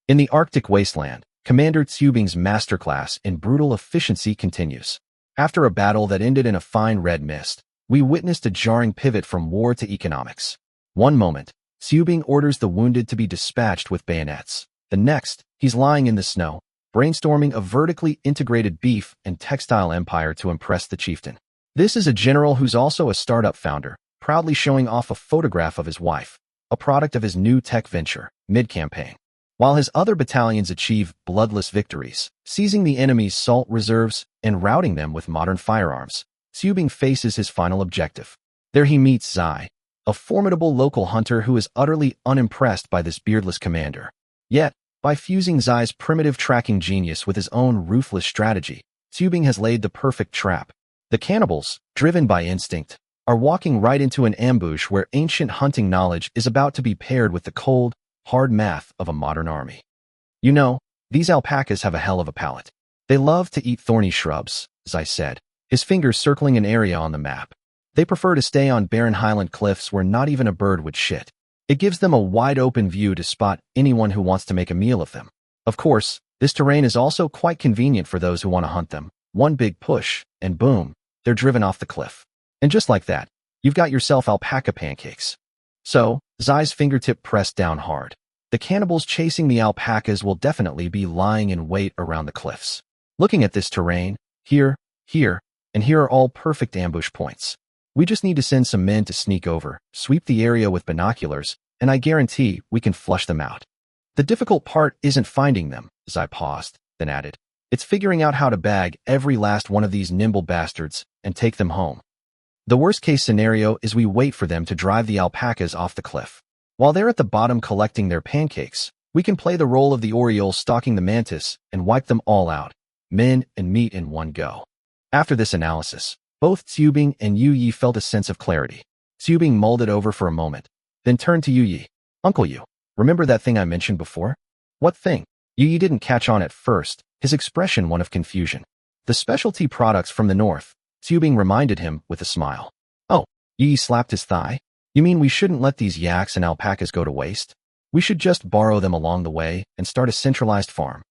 In the Arctic wasteland, Commander Qubing's masterclass in brutal efficiency continues. After a battle that ended in a fine red mist, we witnessed a jarring pivot from war to economics. One moment, Qubing orders the wounded to be dispatched with bayonets. The next, he's lying in the snow, brainstorming a vertically integrated beef and textile empire to impress the chieftain. This is a general who's also a startup founder, proudly showing off a photograph of his wife, a product of his new tech venture, mid-campaign. While his other battalions achieve bloodless victories, seizing the enemy's salt reserves and routing them with modern firearms, Qubing faces his final objective. There he meets Zai, a formidable local hunter who is utterly unimpressed by this beardless commander. Yet, by fusing Zai's primitive tracking genius with his own ruthless strategy, Qubing has laid the perfect trap. The cannibals, driven by instinct, are walking right into an ambush where ancient hunting knowledge is about to be paired with the cold, hard math of a modern army. You know, these alpacas have a hell of a palate. They love to eat thorny shrubs, Zai said, his fingers circling an area on the map. They prefer to stay on barren highland cliffs where not even a bird would shit. It gives them a wide-open view to spot anyone who wants to make a meal of them. Of course, this terrain is also quite convenient for those who want to hunt them. One big push, and boom, they're driven off the cliff. And just like that, you've got yourself alpaca pancakes. So, Zai's fingertip pressed down hard. The cannibals chasing the alpacas will definitely be lying in wait around the cliffs. Looking at this terrain, here, and here are all perfect ambush points. We just need to send some men to sneak over, sweep the area with binoculars, and I guarantee we can flush them out. The difficult part isn't finding them, Zai paused, then added. It's figuring out how to bag every last one of these nimble bastards and take them home. The worst-case scenario is we wait for them to drive the alpacas off the cliff. While they're at the bottom collecting their pancakes, we can play the role of the oriole stalking the mantis and wipe them all out, men and meat in one go. After this analysis, both Qubing and Yu Yi felt a sense of clarity. Qubing mulled it over for a moment, then turned to Yu Yi. Uncle Yu, remember that thing I mentioned before? What thing? Yu Yi didn't catch on at first, his expression one of confusion. The specialty products from the north, Qubing reminded him with a smile. Oh, Yu Yi slapped his thigh. You mean we shouldn't let these yaks and alpacas go to waste? We should just borrow them along the way and start a centralized farm.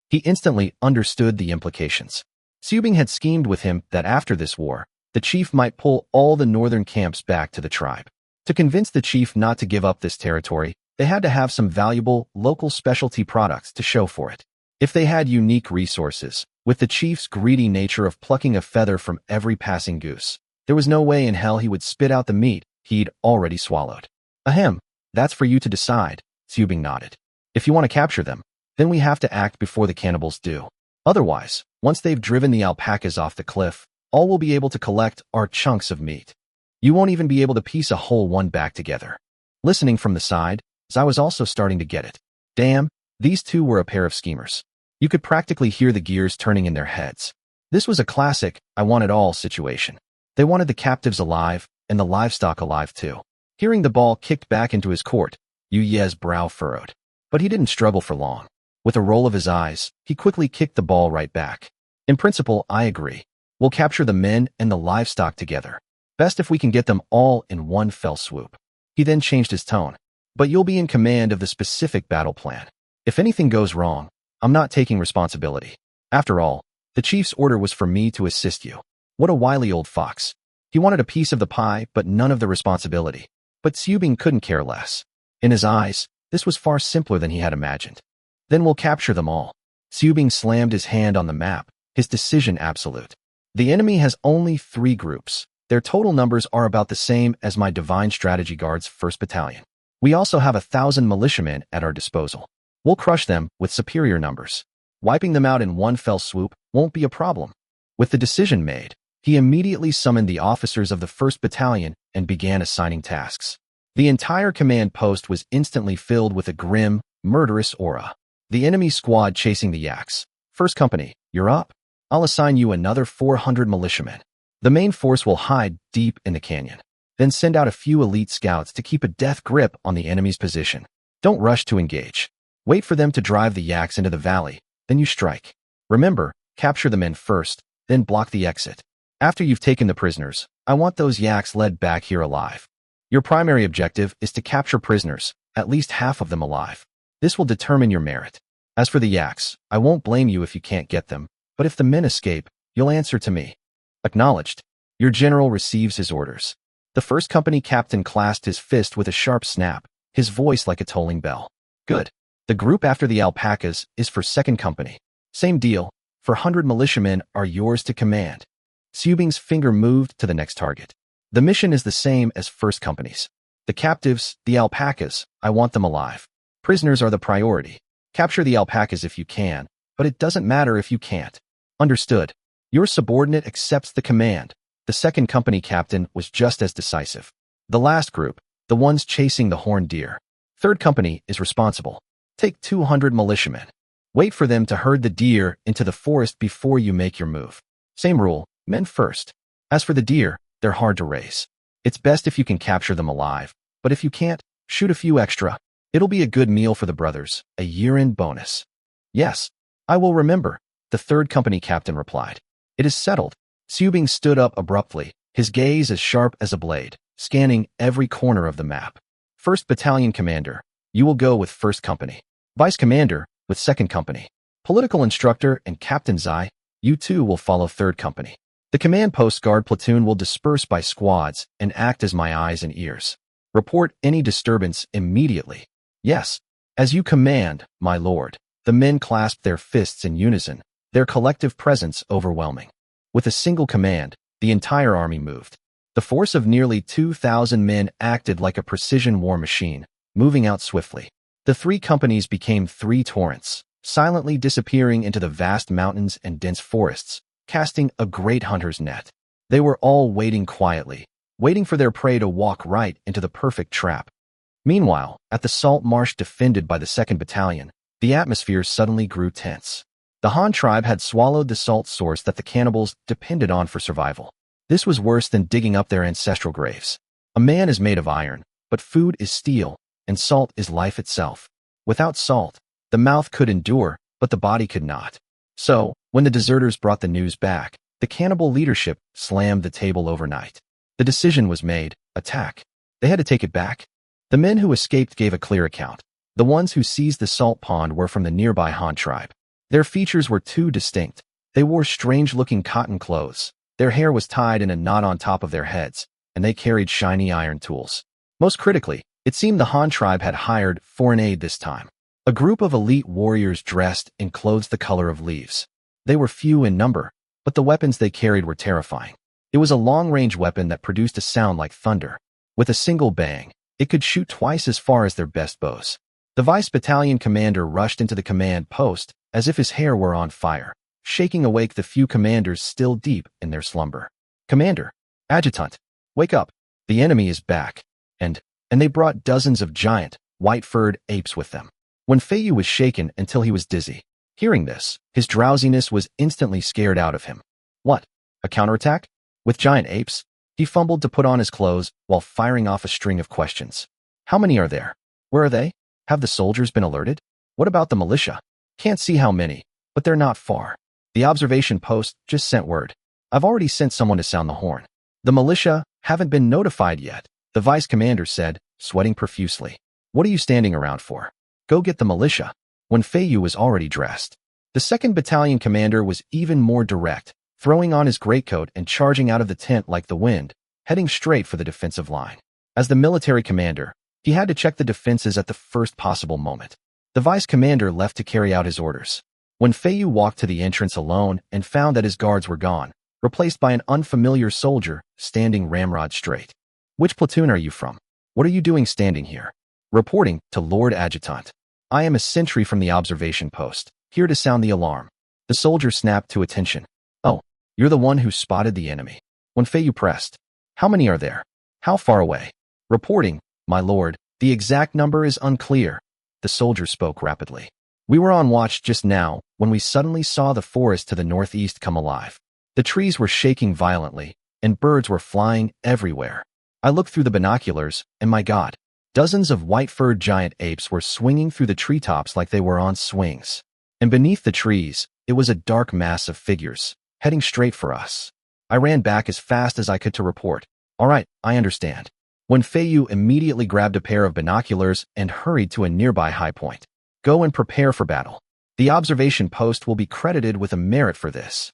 He instantly understood the implications. Qubing had schemed with him that after this war, the chief might pull all the northern camps back to the tribe. To convince the chief not to give up this territory, they had to have some valuable, local specialty products to show for it. If they had unique resources, with the chief's greedy nature of plucking a feather from every passing goose, there was no way in hell he would spit out the meat he'd already swallowed. Ahem, that's for you to decide, Qubing nodded. If you want to capture them, then we have to act before the cannibals do. Otherwise, once they've driven the alpacas off the cliff, all we'll be able to collect are chunks of meat. You won't even be able to piece a whole one back together. Listening from the side, Zai was also starting to get it. Damn, these two were a pair of schemers. You could practically hear the gears turning in their heads. This was a classic, I want it all situation. They wanted the captives alive, and the livestock alive too. Hearing the ball kicked back into his court, Yu Ye's brow furrowed. But he didn't struggle for long. With a roll of his eyes, he quickly kicked the ball right back. In principle, I agree. We'll capture the men and the livestock together. Best if we can get them all in one fell swoop. He then changed his tone. But you'll be in command of the specific battle plan. If anything goes wrong, I'm not taking responsibility. After all, the chief's order was for me to assist you. What a wily old fox. He wanted a piece of the pie, but none of the responsibility. But Qubing couldn't care less. In his eyes, this was far simpler than he had imagined. Then we'll capture them all. Qubing slammed his hand on the map, his decision absolute. The enemy has only 3 groups. Their total numbers are about the same as my Divine Strategy Guard's 1st Battalion. We also have 1,000 militiamen at our disposal. We'll crush them with superior numbers. Wiping them out in one fell swoop won't be a problem. With the decision made, he immediately summoned the officers of the 1st Battalion and began assigning tasks. The entire command post was instantly filled with a grim, murderous aura. The enemy squad chasing the yaks. 1st Company, you're up. I'll assign you another 400 militiamen. The main force will hide deep in the canyon. Then send out a few elite scouts to keep a death grip on the enemy's position. Don't rush to engage. Wait for them to drive the yaks into the valley, then you strike. Remember, capture the men first, then block the exit. After you've taken the prisoners, I want those yaks led back here alive. Your primary objective is to capture prisoners, at least half of them alive. This will determine your merit. As for the yaks, I won't blame you if you can't get them, but if the men escape, you'll answer to me. Acknowledged. Your general receives his orders. The first company captain clasped his fist with a sharp snap, his voice like a tolling bell. Good. The group after the alpacas is for second company. Same deal. 400 militiamen are yours to command. Qubing's finger moved to the next target. The mission is the same as first company's. The captives, the alpacas, I want them alive. Prisoners are the priority. Capture the alpacas if you can, but it doesn't matter if you can't. Understood. Your subordinate accepts the command. The second company captain was just as decisive. The last group, the ones chasing the horned deer. Third company is responsible. Take 200 militiamen. Wait for them to herd the deer into the forest before you make your move. Same rule, men first. As for the deer, they're hard to raise. It's best if you can capture them alive, but if you can't, shoot a few extra. It'll be a good meal for the brothers, a year-end bonus. Yes, I will remember, the third company captain replied. It is settled. Qubing stood up abruptly, his gaze as sharp as a blade, scanning every corner of the map. First Battalion Commander, you will go with First Company. Vice Commander, with Second Company. Political Instructor and Captain Zai, you too will follow Third Company. The Command Post Guard platoon will disperse by squads and act as my eyes and ears. Report any disturbance immediately. Yes, as you command, my lord. The men clasped their fists in unison, their collective presence overwhelming. With a single command, the entire army moved. The force of nearly 2,000 men acted like a precision war machine, moving out swiftly. The three companies became three torrents, silently disappearing into the vast mountains and dense forests, casting a great hunter's net. They were all waiting quietly, waiting for their prey to walk right into the perfect trap. Meanwhile, at the salt marsh defended by the 2nd Battalion, the atmosphere suddenly grew tense. The Han tribe had swallowed the salt source that the cannibals depended on for survival. This was worse than digging up their ancestral graves. A man is made of iron, but food is steel, and salt is life itself. Without salt, the mouth could endure, but the body could not. So, when the deserters brought the news back, the cannibal leadership slammed the table overnight. The decision was made: attack. They had to take it back. The men who escaped gave a clear account. The ones who seized the salt pond were from the nearby Han tribe. Their features were too distinct. They wore strange-looking cotton clothes. Their hair was tied in a knot on top of their heads, and they carried shiny iron tools. Most critically, it seemed the Han tribe had hired foreign aid this time. A group of elite warriors dressed in clothes the color of leaves. They were few in number, but the weapons they carried were terrifying. It was a long-range weapon that produced a sound like thunder. With a single bang, it could shoot twice as far as their best bows. The vice battalion commander rushed into the command post as if his hair were on fire, shaking awake the few commanders still deep in their slumber. Commander, adjutant, wake up. The enemy is back. And they brought dozens of giant, white-furred apes with them. When Feiyu was shaken until he was dizzy. Hearing this, his drowsiness was instantly scared out of him. What? A counterattack? With giant apes? He fumbled to put on his clothes while firing off a string of questions. How many are there? Where are they? Have the soldiers been alerted? What about the militia? Can't see how many, but they're not far. The observation post just sent word. I've already sent someone to sound the horn. The militia haven't been notified yet, the vice commander said, sweating profusely. What are you standing around for? Go get the militia. When Feiyu was already dressed. The 2nd Battalion commander was even more direct, throwing on his greatcoat and charging out of the tent like the wind, heading straight for the defensive line. As the military commander, he had to check the defenses at the first possible moment. The vice commander left to carry out his orders. When Feiyu walked to the entrance alone and found that his guards were gone, replaced by an unfamiliar soldier standing ramrod straight. Which platoon are you from? What are you doing standing here? Reporting to Lord Adjutant. I am a sentry from the observation post, here to sound the alarm. The soldier snapped to attention. Oh, you're the one who spotted the enemy. When Feiyu pressed. How many are there? How far away? Reporting, my lord, the exact number is unclear. The soldier spoke rapidly. We were on watch just now when we suddenly saw the forest to the northeast come alive. The trees were shaking violently, and birds were flying everywhere. I looked through the binoculars, and my God, dozens of white-furred giant apes were swinging through the treetops like they were on swings. And beneath the trees, it was a dark mass of figures, heading straight for us. I ran back as fast as I could to report. All right, I understand. When Feiyu immediately grabbed a pair of binoculars and hurried to a nearby high point. Go and prepare for battle. The observation post will be credited with a merit for this.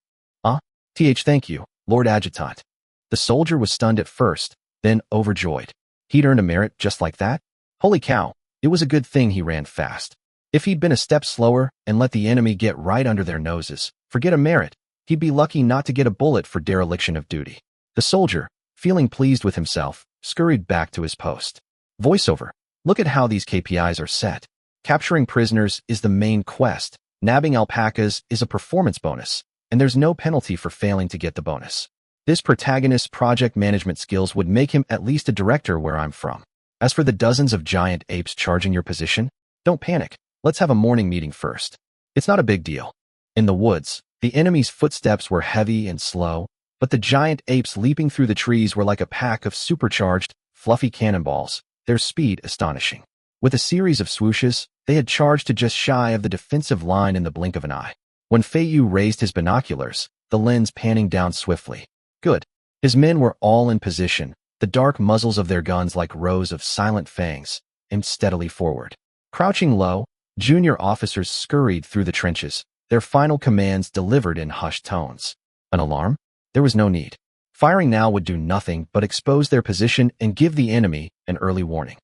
Thank you, Lord Adjutant. The soldier was stunned at first, then overjoyed. He'd earned a merit just like that? Holy cow, it was a good thing he ran fast. If he'd been a step slower and let the enemy get right under their noses, forget a merit, he'd be lucky not to get a bullet for dereliction of duty. The soldier, feeling pleased with himself, scurried back to his post. Voiceover. Look at how these KPIs are set. Capturing prisoners is the main quest, nabbing alpacas is a performance bonus, and there's no penalty for failing to get the bonus. This protagonist's project management skills would make him at least a director where I'm from. As for the dozens of giant apes charging your position, don't panic. Let's have a morning meeting first. It's not a big deal. In the woods, the enemy's footsteps were heavy and slow, but the giant apes leaping through the trees were like a pack of supercharged, fluffy cannonballs, their speed astonishing. With a series of swooshes, they had charged to just shy of the defensive line in the blink of an eye. When Feiyu raised his binoculars, the lens panning down swiftly. Good. His men were all in position, the dark muzzles of their guns like rows of silent fangs, aimed steadily forward. Crouching low, junior officers scurried through the trenches, their final commands delivered in hushed tones. An alarm? There was no need. Firing now would do nothing but expose their position and give the enemy an early warning.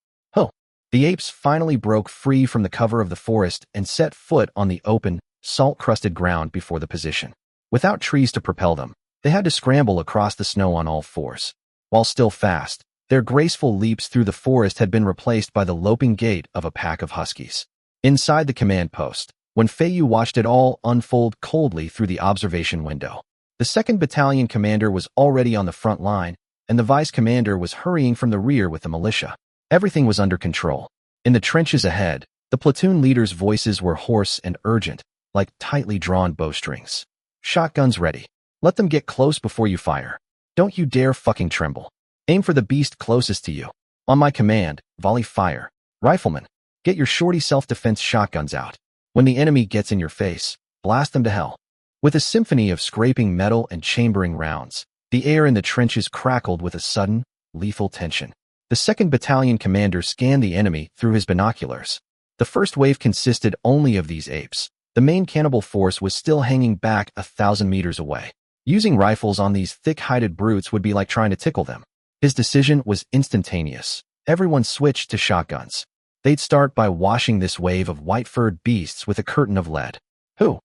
The apes finally broke free from the cover of the forest and set foot on the open, salt-crusted ground before the position. Without trees to propel them, they had to scramble across the snow on all fours. While still fast, their graceful leaps through the forest had been replaced by the loping gait of a pack of huskies. Inside the command post, when Feiyu watched it all unfold coldly through the observation window, the Second Battalion commander was already on the front line, and the vice commander was hurrying from the rear with the militia. Everything was under control. In the trenches ahead, the platoon leaders' voices were hoarse and urgent, like tightly drawn bowstrings. Shotguns ready. Let them get close before you fire. Don't you dare fucking tremble. Aim for the beast closest to you. On my command, volley fire. Riflemen, get your shorty self-defense shotguns out. When the enemy gets in your face, blast them to hell. With a symphony of scraping metal and chambering rounds, the air in the trenches crackled with a sudden, lethal tension. The Second Battalion commander scanned the enemy through his binoculars. The first wave consisted only of these apes. The main cannibal force was still hanging back 1,000 meters away. Using rifles on these thick-hided brutes would be like trying to tickle them. His decision was instantaneous. Everyone switched to shotguns. They'd start by washing this wave of white-furred beasts with a curtain of lead. Who?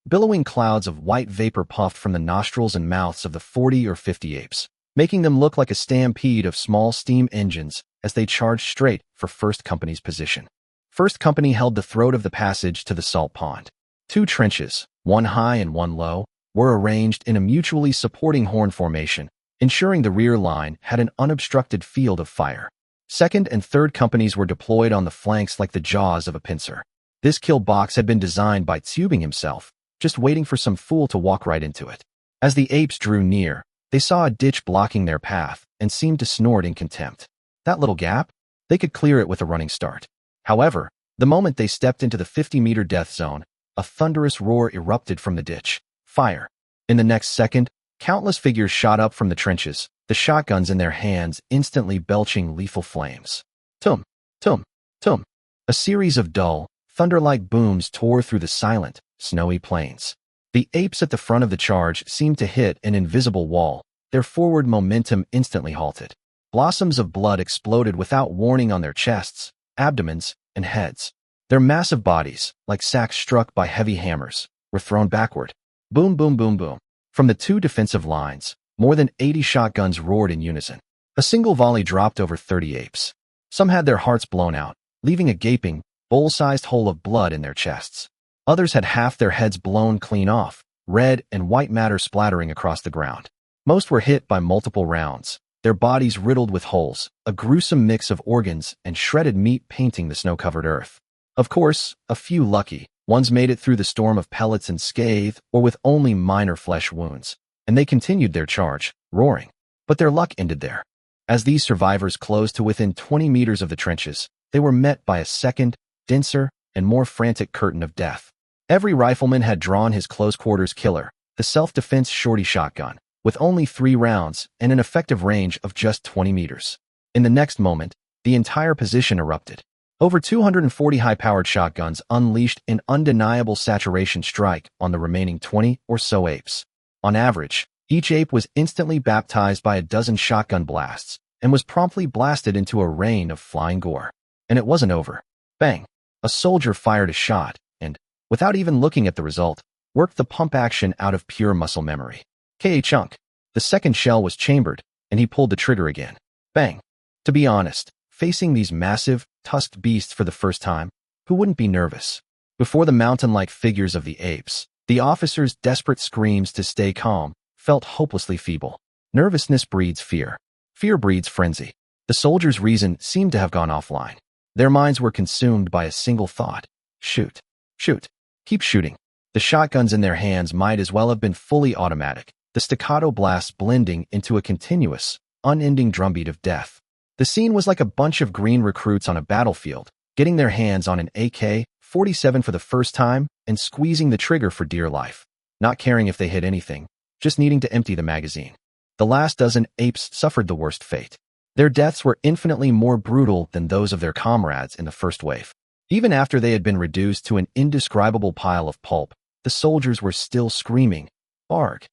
Billowing clouds of white vapor puffed from the nostrils and mouths of the 40 or 50 apes, making them look like a stampede of small steam engines as they charged straight for First Company's position. First Company held the throat of the passage to the salt pond. 2 trenches, one high and one low, were arranged in a mutually supporting horn formation, ensuring the rear line had an unobstructed field of fire. Second and Third Companies were deployed on the flanks like the jaws of a pincer. This kill box had been designed by Qubing himself, just waiting for some fool to walk right into it. As the apes drew near, they saw a ditch blocking their path and seemed to snort in contempt. That little gap? They could clear it with a running start. However, the moment they stepped into the 50-meter death zone, a thunderous roar erupted from the ditch. Fire. In the next second, countless figures shot up from the trenches, the shotguns in their hands instantly belching lethal flames. Tum, tum, tum. A series of dull, thunder-like booms tore through the silent, snowy plains. The apes at the front of the charge seemed to hit an invisible wall, their forward momentum instantly halted. Blossoms of blood exploded without warning on their chests, abdomens, and heads. Their massive bodies, like sacks struck by heavy hammers, were thrown backward. Boom, boom, boom, boom. From the 2 defensive lines, more than 80 shotguns roared in unison. A single volley dropped over 30 apes. Some had their hearts blown out, leaving a gaping, bowl-sized hole of blood in their chests. Others had half their heads blown clean off, red and white matter splattering across the ground. Most were hit by multiple rounds, their bodies riddled with holes, a gruesome mix of organs and shredded meat painting the snow-covered earth. Of course, a few lucky ones made it through the storm of pellets unscathed or with only minor flesh wounds, and they continued their charge, roaring. But their luck ended there. As these survivors closed to within 20 meters of the trenches, they were met by a second, denser, and more frantic curtain of death. Every rifleman had drawn his close-quarters killer, the self-defense shorty shotgun, with only 3 rounds and an effective range of just 20 meters. In the next moment, the entire position erupted. Over 240 high-powered shotguns unleashed an undeniable saturation strike on the remaining 20 or so apes. On average, each ape was instantly baptized by a dozen shotgun blasts and was promptly blasted into a rain of flying gore. And it wasn't over. Bang! A soldier fired a shot and, without even looking at the result, worked the pump action out of pure muscle memory. K.A. chunk. The second shell was chambered, and he pulled the trigger again. Bang! To be honest, facing these massive, tusked beasts for the first time, who wouldn't be nervous? Before the mountain-like figures of the apes, the officers' desperate screams to stay calm felt hopelessly feeble. Nervousness breeds fear. Fear breeds frenzy. The soldiers' reason seemed to have gone offline. Their minds were consumed by a single thought. Shoot. Shoot. Keep shooting. The shotguns in their hands might as well have been fully automatic, the staccato blasts blending into a continuous, unending drumbeat of death. The scene was like a bunch of green recruits on a battlefield, getting their hands on an AK-47 for the first time and squeezing the trigger for dear life, not caring if they hit anything, just needing to empty the magazine. The last dozen apes suffered the worst fate. Their deaths were infinitely more brutal than those of their comrades in the first wave. Even after they had been reduced to an indescribable pile of pulp, the soldiers were still screaming, "Arg!"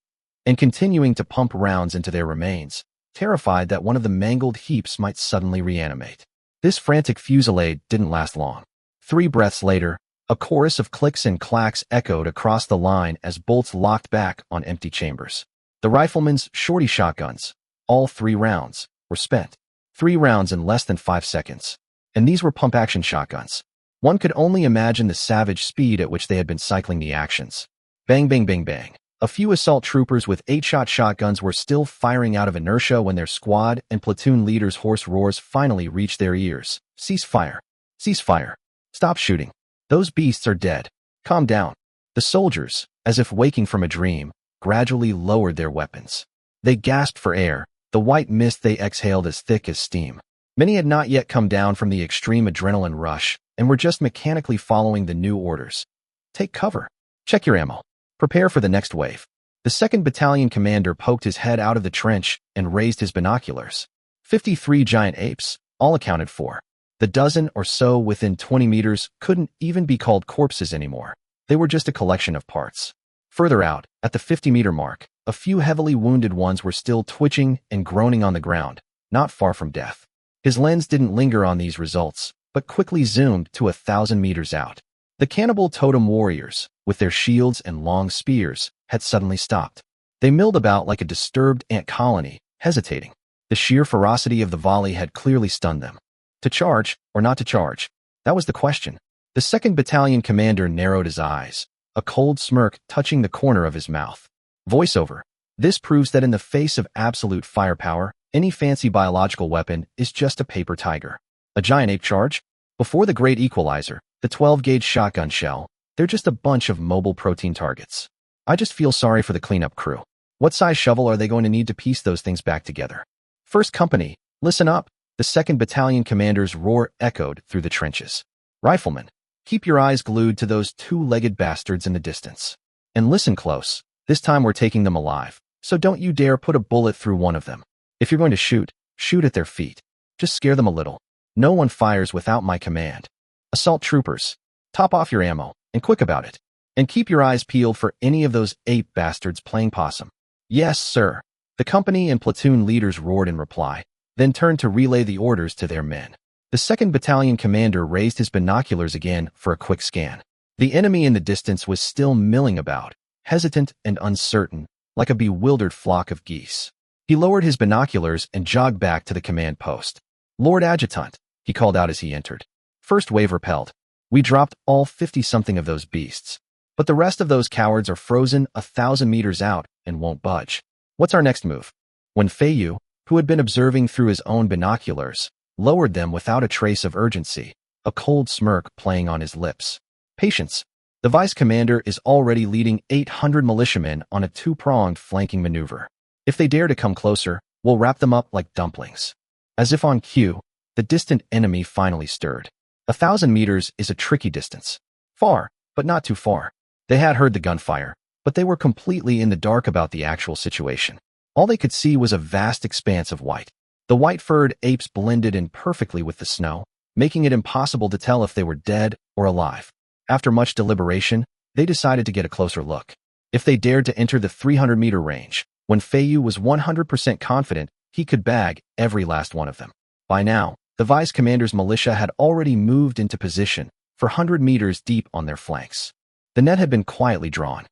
and continuing to pump rounds into their remains, terrified that one of the mangled heaps might suddenly reanimate. This frantic fusillade didn't last long. 3 breaths later, a chorus of clicks and clacks echoed across the line as bolts locked back on empty chambers. The riflemen's shorty shotguns, all 3 rounds, were spent. 3 rounds in less than 5 seconds. And these were pump-action shotguns. One could only imagine the savage speed at which they had been cycling the actions. Bang, bang, bang, bang. A few assault troopers with 8-shot shotguns were still firing out of inertia when their squad and platoon leaders' hoarse roars finally reached their ears. Cease fire. Cease fire. Stop shooting. Those beasts are dead. Calm down. The soldiers, as if waking from a dream, gradually lowered their weapons. They gasped for air, the white mist they exhaled as thick as steam. Many had not yet come down from the extreme adrenaline rush and were just mechanically following the new orders. Take cover. Check your ammo. Prepare for the next wave. The Second Battalion commander poked his head out of the trench and raised his binoculars. 53 giant apes, all accounted for. The dozen or so within 20 meters couldn't even be called corpses anymore. They were just a collection of parts. Further out, at the 50-meter mark, a few heavily wounded ones were still twitching and groaning on the ground, not far from death. His lens didn't linger on these results, but quickly zoomed to 1,000 meters out. The cannibal totem warriors, with their shields and long spears, had suddenly stopped. They milled about like a disturbed ant colony, hesitating. The sheer ferocity of the volley had clearly stunned them. To charge, or not to charge? That was the question. The Second Battalion commander narrowed his eyes, a cold smirk touching the corner of his mouth. Voiceover. This proves that in the face of absolute firepower, any fancy biological weapon is just a paper tiger. A giant ape charge? Before the great equalizer, the 12-gauge shotgun shell, they're just a bunch of mobile protein targets. I just feel sorry for the cleanup crew. What size shovel are they going to need to piece those things back together? First company, listen up. The Second Battalion commander's roar echoed through the trenches. Riflemen, keep your eyes glued to those 2-legged bastards in the distance. And listen close. This time we're taking them alive, so don't you dare put a bullet through one of them. If you're going to shoot, shoot at their feet. Just scare them a little. No one fires without my command. Assault troopers, top off your ammo, and quick about it. And keep your eyes peeled for any of those ape bastards playing possum. Yes, sir. The company and platoon leaders roared in reply, then turned to relay the orders to their men. The Second Battalion commander raised his binoculars again for a quick scan. The enemy in the distance was still milling about, hesitant and uncertain, like a bewildered flock of geese. He lowered his binoculars and jogged back to the command post. Lord Adjutant, he called out as he entered. First wave repelled. We dropped all 50-something of those beasts. But the rest of those cowards are frozen 1,000 meters out and won't budge. What's our next move? When Feiyu, who had been observing through his own binoculars, lowered them without a trace of urgency, a cold smirk playing on his lips. Patience. The vice commander is already leading 800 militiamen on a 2-pronged flanking maneuver. If they dare to come closer, we'll wrap them up like dumplings. As if on cue, the distant enemy finally stirred. 1,000 meters is a tricky distance. Far, but not too far. They had heard the gunfire, but they were completely in the dark about the actual situation. All they could see was a vast expanse of white. The white-furred apes blended in perfectly with the snow, making it impossible to tell if they were dead or alive. After much deliberation, they decided to get a closer look. If they dared to enter the 300-meter range, when Feiyu was 100% confident he could bag every last one of them. By now, the vice commander's militia had already moved into position for 100 meters deep on their flanks. The net had been quietly drawn.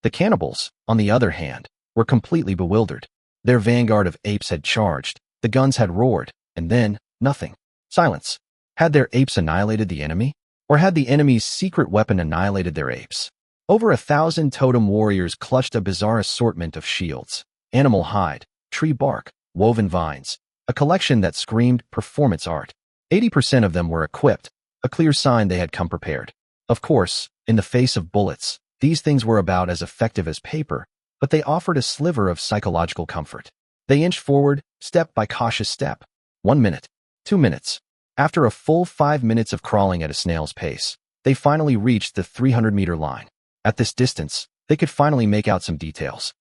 The cannibals, on the other hand, were completely bewildered. Their vanguard of apes had charged, the guns had roared, and then, nothing. Silence. Had their apes annihilated the enemy? Or had the enemy's secret weapon annihilated their apes? Over 1,000 totem warriors clutched a bizarre assortment of shields, animal hide, tree bark, woven vines, a collection that screamed performance art. 80% of them were equipped, a clear sign they had come prepared. Of course, in the face of bullets, these things were about as effective as paper, but they offered a sliver of psychological comfort. They inched forward, step by cautious step. 1 minute, 2 minutes. After a full 5 minutes of crawling at a snail's pace, they finally reached the 300-meter line. At this distance, they could finally make out some details.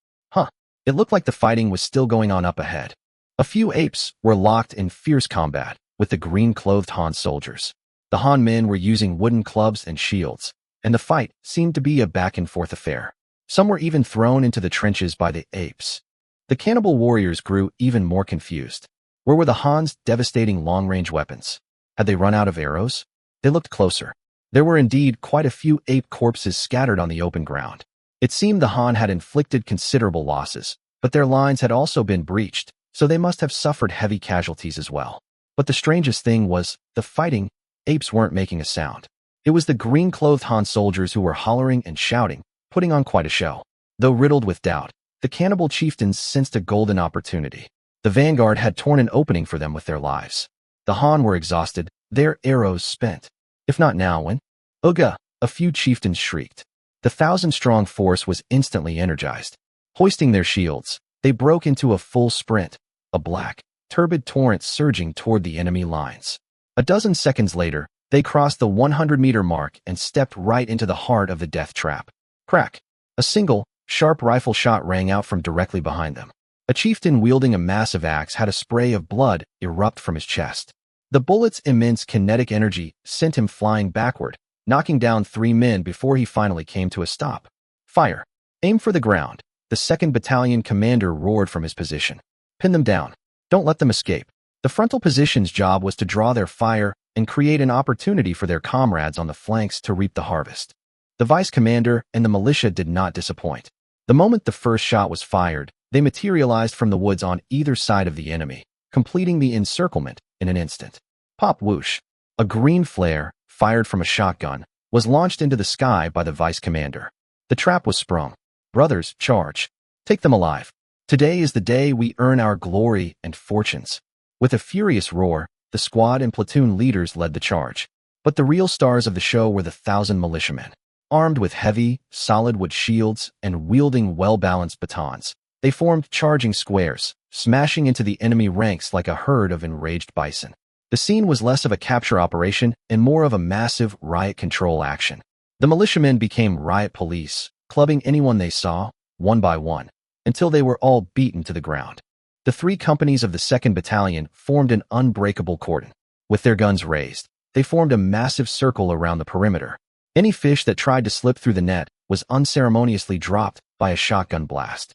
It looked like the fighting was still going on up ahead. A few apes were locked in fierce combat with the green-clothed Han soldiers. The Han men were using wooden clubs and shields, and the fight seemed to be a back-and-forth affair. Some were even thrown into the trenches by the apes. The cannibal warriors grew even more confused. Where were the Han's devastating long-range weapons? Had they run out of arrows? They looked closer. There were indeed quite a few ape corpses scattered on the open ground. It seemed the Han had inflicted considerable losses, but their lines had also been breached, so they must have suffered heavy casualties as well. But the strangest thing was, the fighting, apes weren't making a sound. It was the green-clothed Han soldiers who were hollering and shouting, putting on quite a show. Though riddled with doubt, the cannibal chieftains sensed a golden opportunity. The vanguard had torn an opening for them with their lives. The Han were exhausted, their arrows spent. If not now, when? Uga! A few chieftains shrieked. The 1,000-strong force was instantly energized. Hoisting their shields, they broke into a full sprint, a black, turbid torrent surging toward the enemy lines. A dozen seconds later, they crossed the 100-meter mark and stepped right into the heart of the death trap. Crack! A single, sharp rifle shot rang out from directly behind them. A chieftain wielding a massive axe had a spray of blood erupt from his chest. The bullet's immense kinetic energy sent him flying backward, knocking down 3 men before he finally came to a stop. Fire! Aim for the ground, the Second Battalion commander roared from his position. Pin them down. Don't let them escape. The frontal position's job was to draw their fire and create an opportunity for their comrades on the flanks to reap the harvest. The vice commander and the militia did not disappoint. The moment the first shot was fired, they materialized from the woods on either side of the enemy, completing the encirclement in an instant. Pop whoosh! A green flare, fired from a shotgun, was launched into the sky by the vice commander. The trap was sprung. Brothers, charge. Take them alive. Today is the day we earn our glory and fortunes. With a furious roar, the squad and platoon leaders led the charge. But the real stars of the show were the 1,000 militiamen. Armed with heavy, solid wood shields and wielding well-balanced batons, they formed charging squares, smashing into the enemy ranks like a herd of enraged bison. The scene was less of a capture operation and more of a massive riot control action. The militiamen became riot police, clubbing anyone they saw, one by one, until they were all beaten to the ground. The 3 companies of the Second Battalion formed an unbreakable cordon. With their guns raised, they formed a massive circle around the perimeter. Any fish that tried to slip through the net was unceremoniously dropped by a shotgun blast.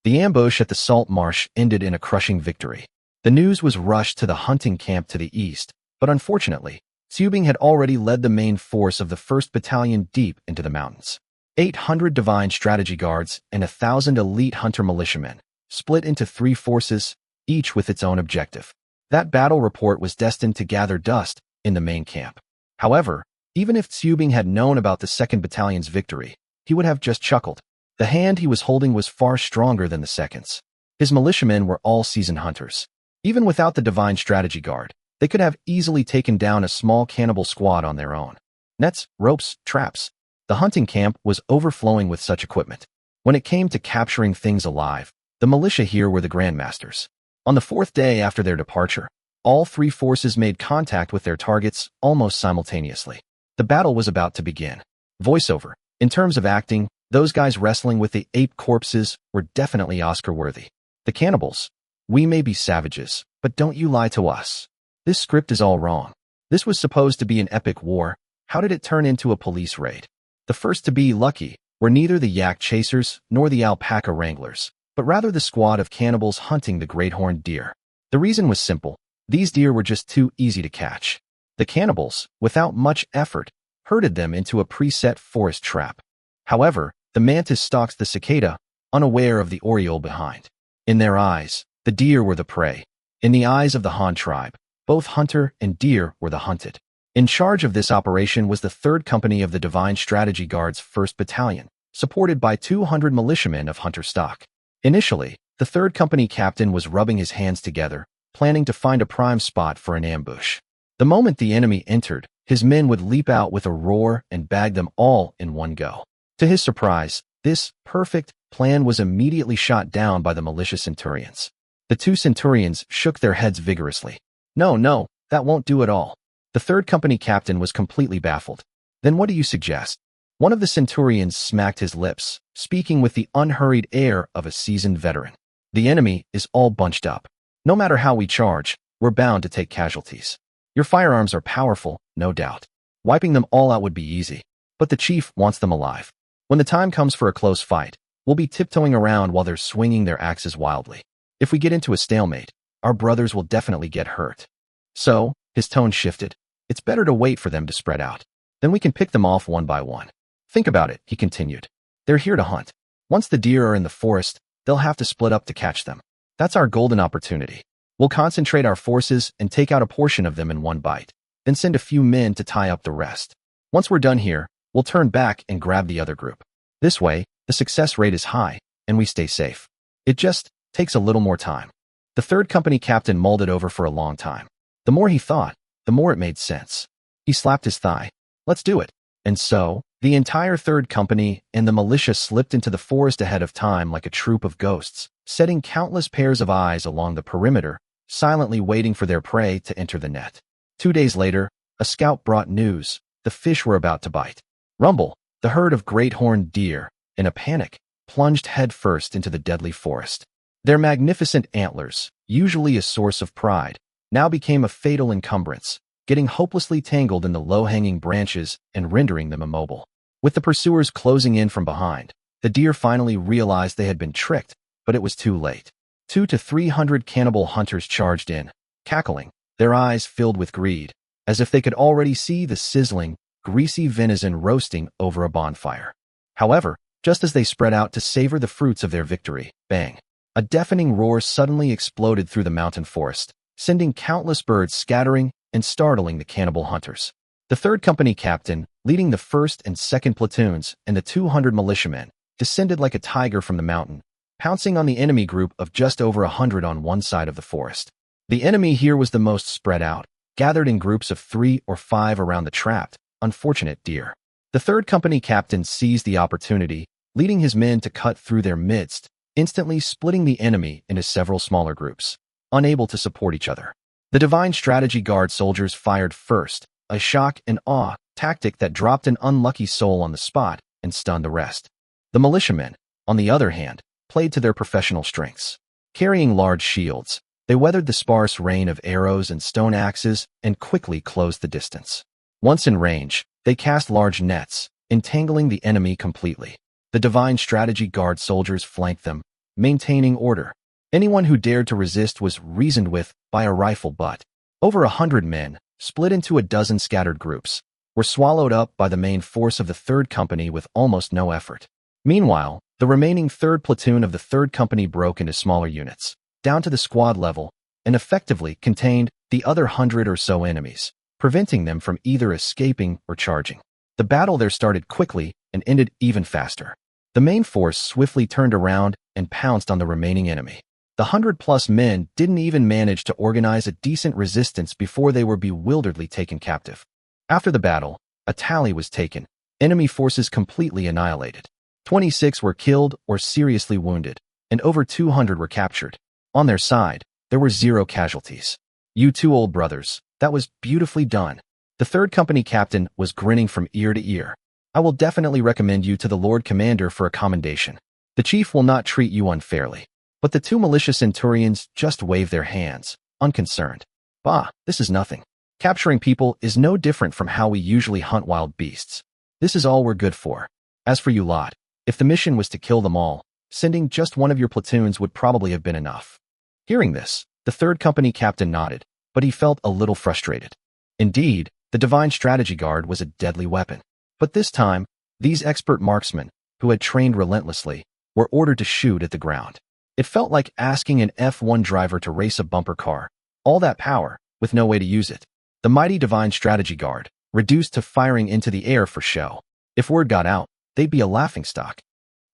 The ambush at the salt marsh ended in a crushing victory. The news was rushed to the hunting camp to the east, but unfortunately, Qubing had already led the main force of the 1st Battalion deep into the mountains. 800 divine strategy guards and 1,000 elite hunter militiamen, split into 3 forces, each with its own objective. That battle report was destined to gather dust in the main camp. However, even if Qubing had known about the 2nd Battalion's victory, he would have just chuckled. The hand he was holding was far stronger than the 2nd's. His militiamen were all seasoned hunters. Even without the divine strategy guard, they could have easily taken down a small cannibal squad on their own. Nets, ropes, traps. The hunting camp was overflowing with such equipment. When it came to capturing things alive, the militia here were the grandmasters. On the 4th day after their departure, all 3 forces made contact with their targets almost simultaneously. The battle was about to begin. Voiceover. In terms of acting, those guys wrestling with the ape corpses were definitely Oscar-worthy. The cannibals. We may be savages, but don't you lie to us. This script is all wrong. This was supposed to be an epic war. How did it turn into a police raid? The first to be lucky were neither the yak chasers nor the alpaca wranglers, but rather the squad of cannibals hunting the great horned deer. The reason was simple. These deer were just too easy to catch. The cannibals, without much effort, herded them into a preset forest trap. However, the mantis stalks the cicada, unaware of the oriole behind. In their eyes, the deer were the prey. In the eyes of the Han tribe, both hunter and deer were the hunted. In charge of this operation was the 3rd Company of the Divine Strategy Guard's 1st Battalion, supported by 200 militiamen of hunter stock. Initially, the 3rd Company captain was rubbing his hands together, planning to find a prime spot for an ambush. The moment the enemy entered, his men would leap out with a roar and bag them all in one go. To his surprise, this perfect plan was immediately shot down by the militia centurions. The 2 centurions shook their heads vigorously. No, that won't do at all. The 3rd Company captain was completely baffled. Then what do you suggest? One of the centurions smacked his lips, speaking with the unhurried air of a seasoned veteran. The enemy is all bunched up. No matter how we charge, we're bound to take casualties. Your firearms are powerful, no doubt. Wiping them all out would be easy, but the chief wants them alive. When the time comes for a close fight, we'll be tiptoeing around while they're swinging their axes wildly. If we get into a stalemate, our brothers will definitely get hurt. So, his tone shifted. It's better to wait for them to spread out. Then we can pick them off one by one. Think about it, he continued. They're here to hunt. Once the deer are in the forest, they'll have to split up to catch them. That's our golden opportunity. We'll concentrate our forces and take out a portion of them in one bite, then send a few men to tie up the rest. Once we're done here, we'll turn back and grab the other group. This way, the success rate is high, and we stay safe. It just takes a little more time. The 3rd Company captain mulled it over for a long time. The more he thought, the more it made sense. He slapped his thigh. Let's do it. And so, the entire 3rd Company and the militia slipped into the forest ahead of time like a troop of ghosts, setting countless pairs of eyes along the perimeter, silently waiting for their prey to enter the net. 2 days later, a scout brought news. The fish were about to bite. Rumble, the herd of great horned deer, in a panic, plunged headfirst into the deadly forest. Their magnificent antlers, usually a source of pride, now became a fatal encumbrance, getting hopelessly tangled in the low-hanging branches and rendering them immobile. With the pursuers closing in from behind, the deer finally realized they had been tricked, but it was too late. 200 to 300 cannibal hunters charged in, cackling, their eyes filled with greed, as if they could already see the sizzling, greasy venison roasting over a bonfire. However, just as they spread out to savor the fruits of their victory, bang! A deafening roar suddenly exploded through the mountain forest, sending countless birds scattering and startling the cannibal hunters. The 3rd Company captain, leading the 1st and 2nd platoons and the 200 militiamen, descended like a tiger from the mountain, pouncing on the enemy group of just over 100 on one side of the forest. The enemy here was the most spread out, gathered in groups of 3 or 5 around the trapped, unfortunate deer. The 3rd Company captain seized the opportunity, leading his men to cut through their midst, instantly splitting the enemy into several smaller groups, unable to support each other. The Divine Strategy Guard soldiers fired first, a shock and awe tactic that dropped an unlucky soul on the spot and stunned the rest. The militiamen, on the other hand, played to their professional strengths. Carrying large shields, they weathered the sparse rain of arrows and stone axes and quickly closed the distance. Once in range, they cast large nets, entangling the enemy completely. The Divine Strategy Guard soldiers flanked them, maintaining order. Anyone who dared to resist was reasoned with by a rifle butt. Over 100 men, split into a dozen scattered groups, were swallowed up by the main force of the 3rd Company with almost no effort. Meanwhile, the remaining 3rd Platoon of the 3rd Company broke into smaller units, down to the squad level, and effectively contained the other 100 or so enemies, preventing them from either escaping or charging. The battle there started quickly and ended even faster. The main force swiftly turned around and pounced on the remaining enemy. The 100-plus men didn't even manage to organize a decent resistance before they were bewilderedly taken captive. After the battle, a tally was taken, enemy forces completely annihilated. 26 were killed or seriously wounded, and over 200 were captured. On their side, there were 0 casualties. You 2 old brothers, that was beautifully done. The 3rd Company captain was grinning from ear to ear. I will definitely recommend you to the Lord Commander for a commendation. The chief will not treat you unfairly. But the 2 militia centurions just waved their hands, unconcerned. Bah, this is nothing. Capturing people is no different from how we usually hunt wild beasts. This is all we're good for. As for you lot, if the mission was to kill them all, sending just one of your platoons would probably have been enough. Hearing this, the third company captain nodded, but he felt a little frustrated. Indeed, the Divine Strategy Guard was a deadly weapon. But this time, these expert marksmen, who had trained relentlessly, were ordered to shoot at the ground. It felt like asking an F1 driver to race a bumper car. All that power, with no way to use it. The mighty Divine Strategy Guard, reduced to firing into the air for show. If word got out, they'd be a laughingstock.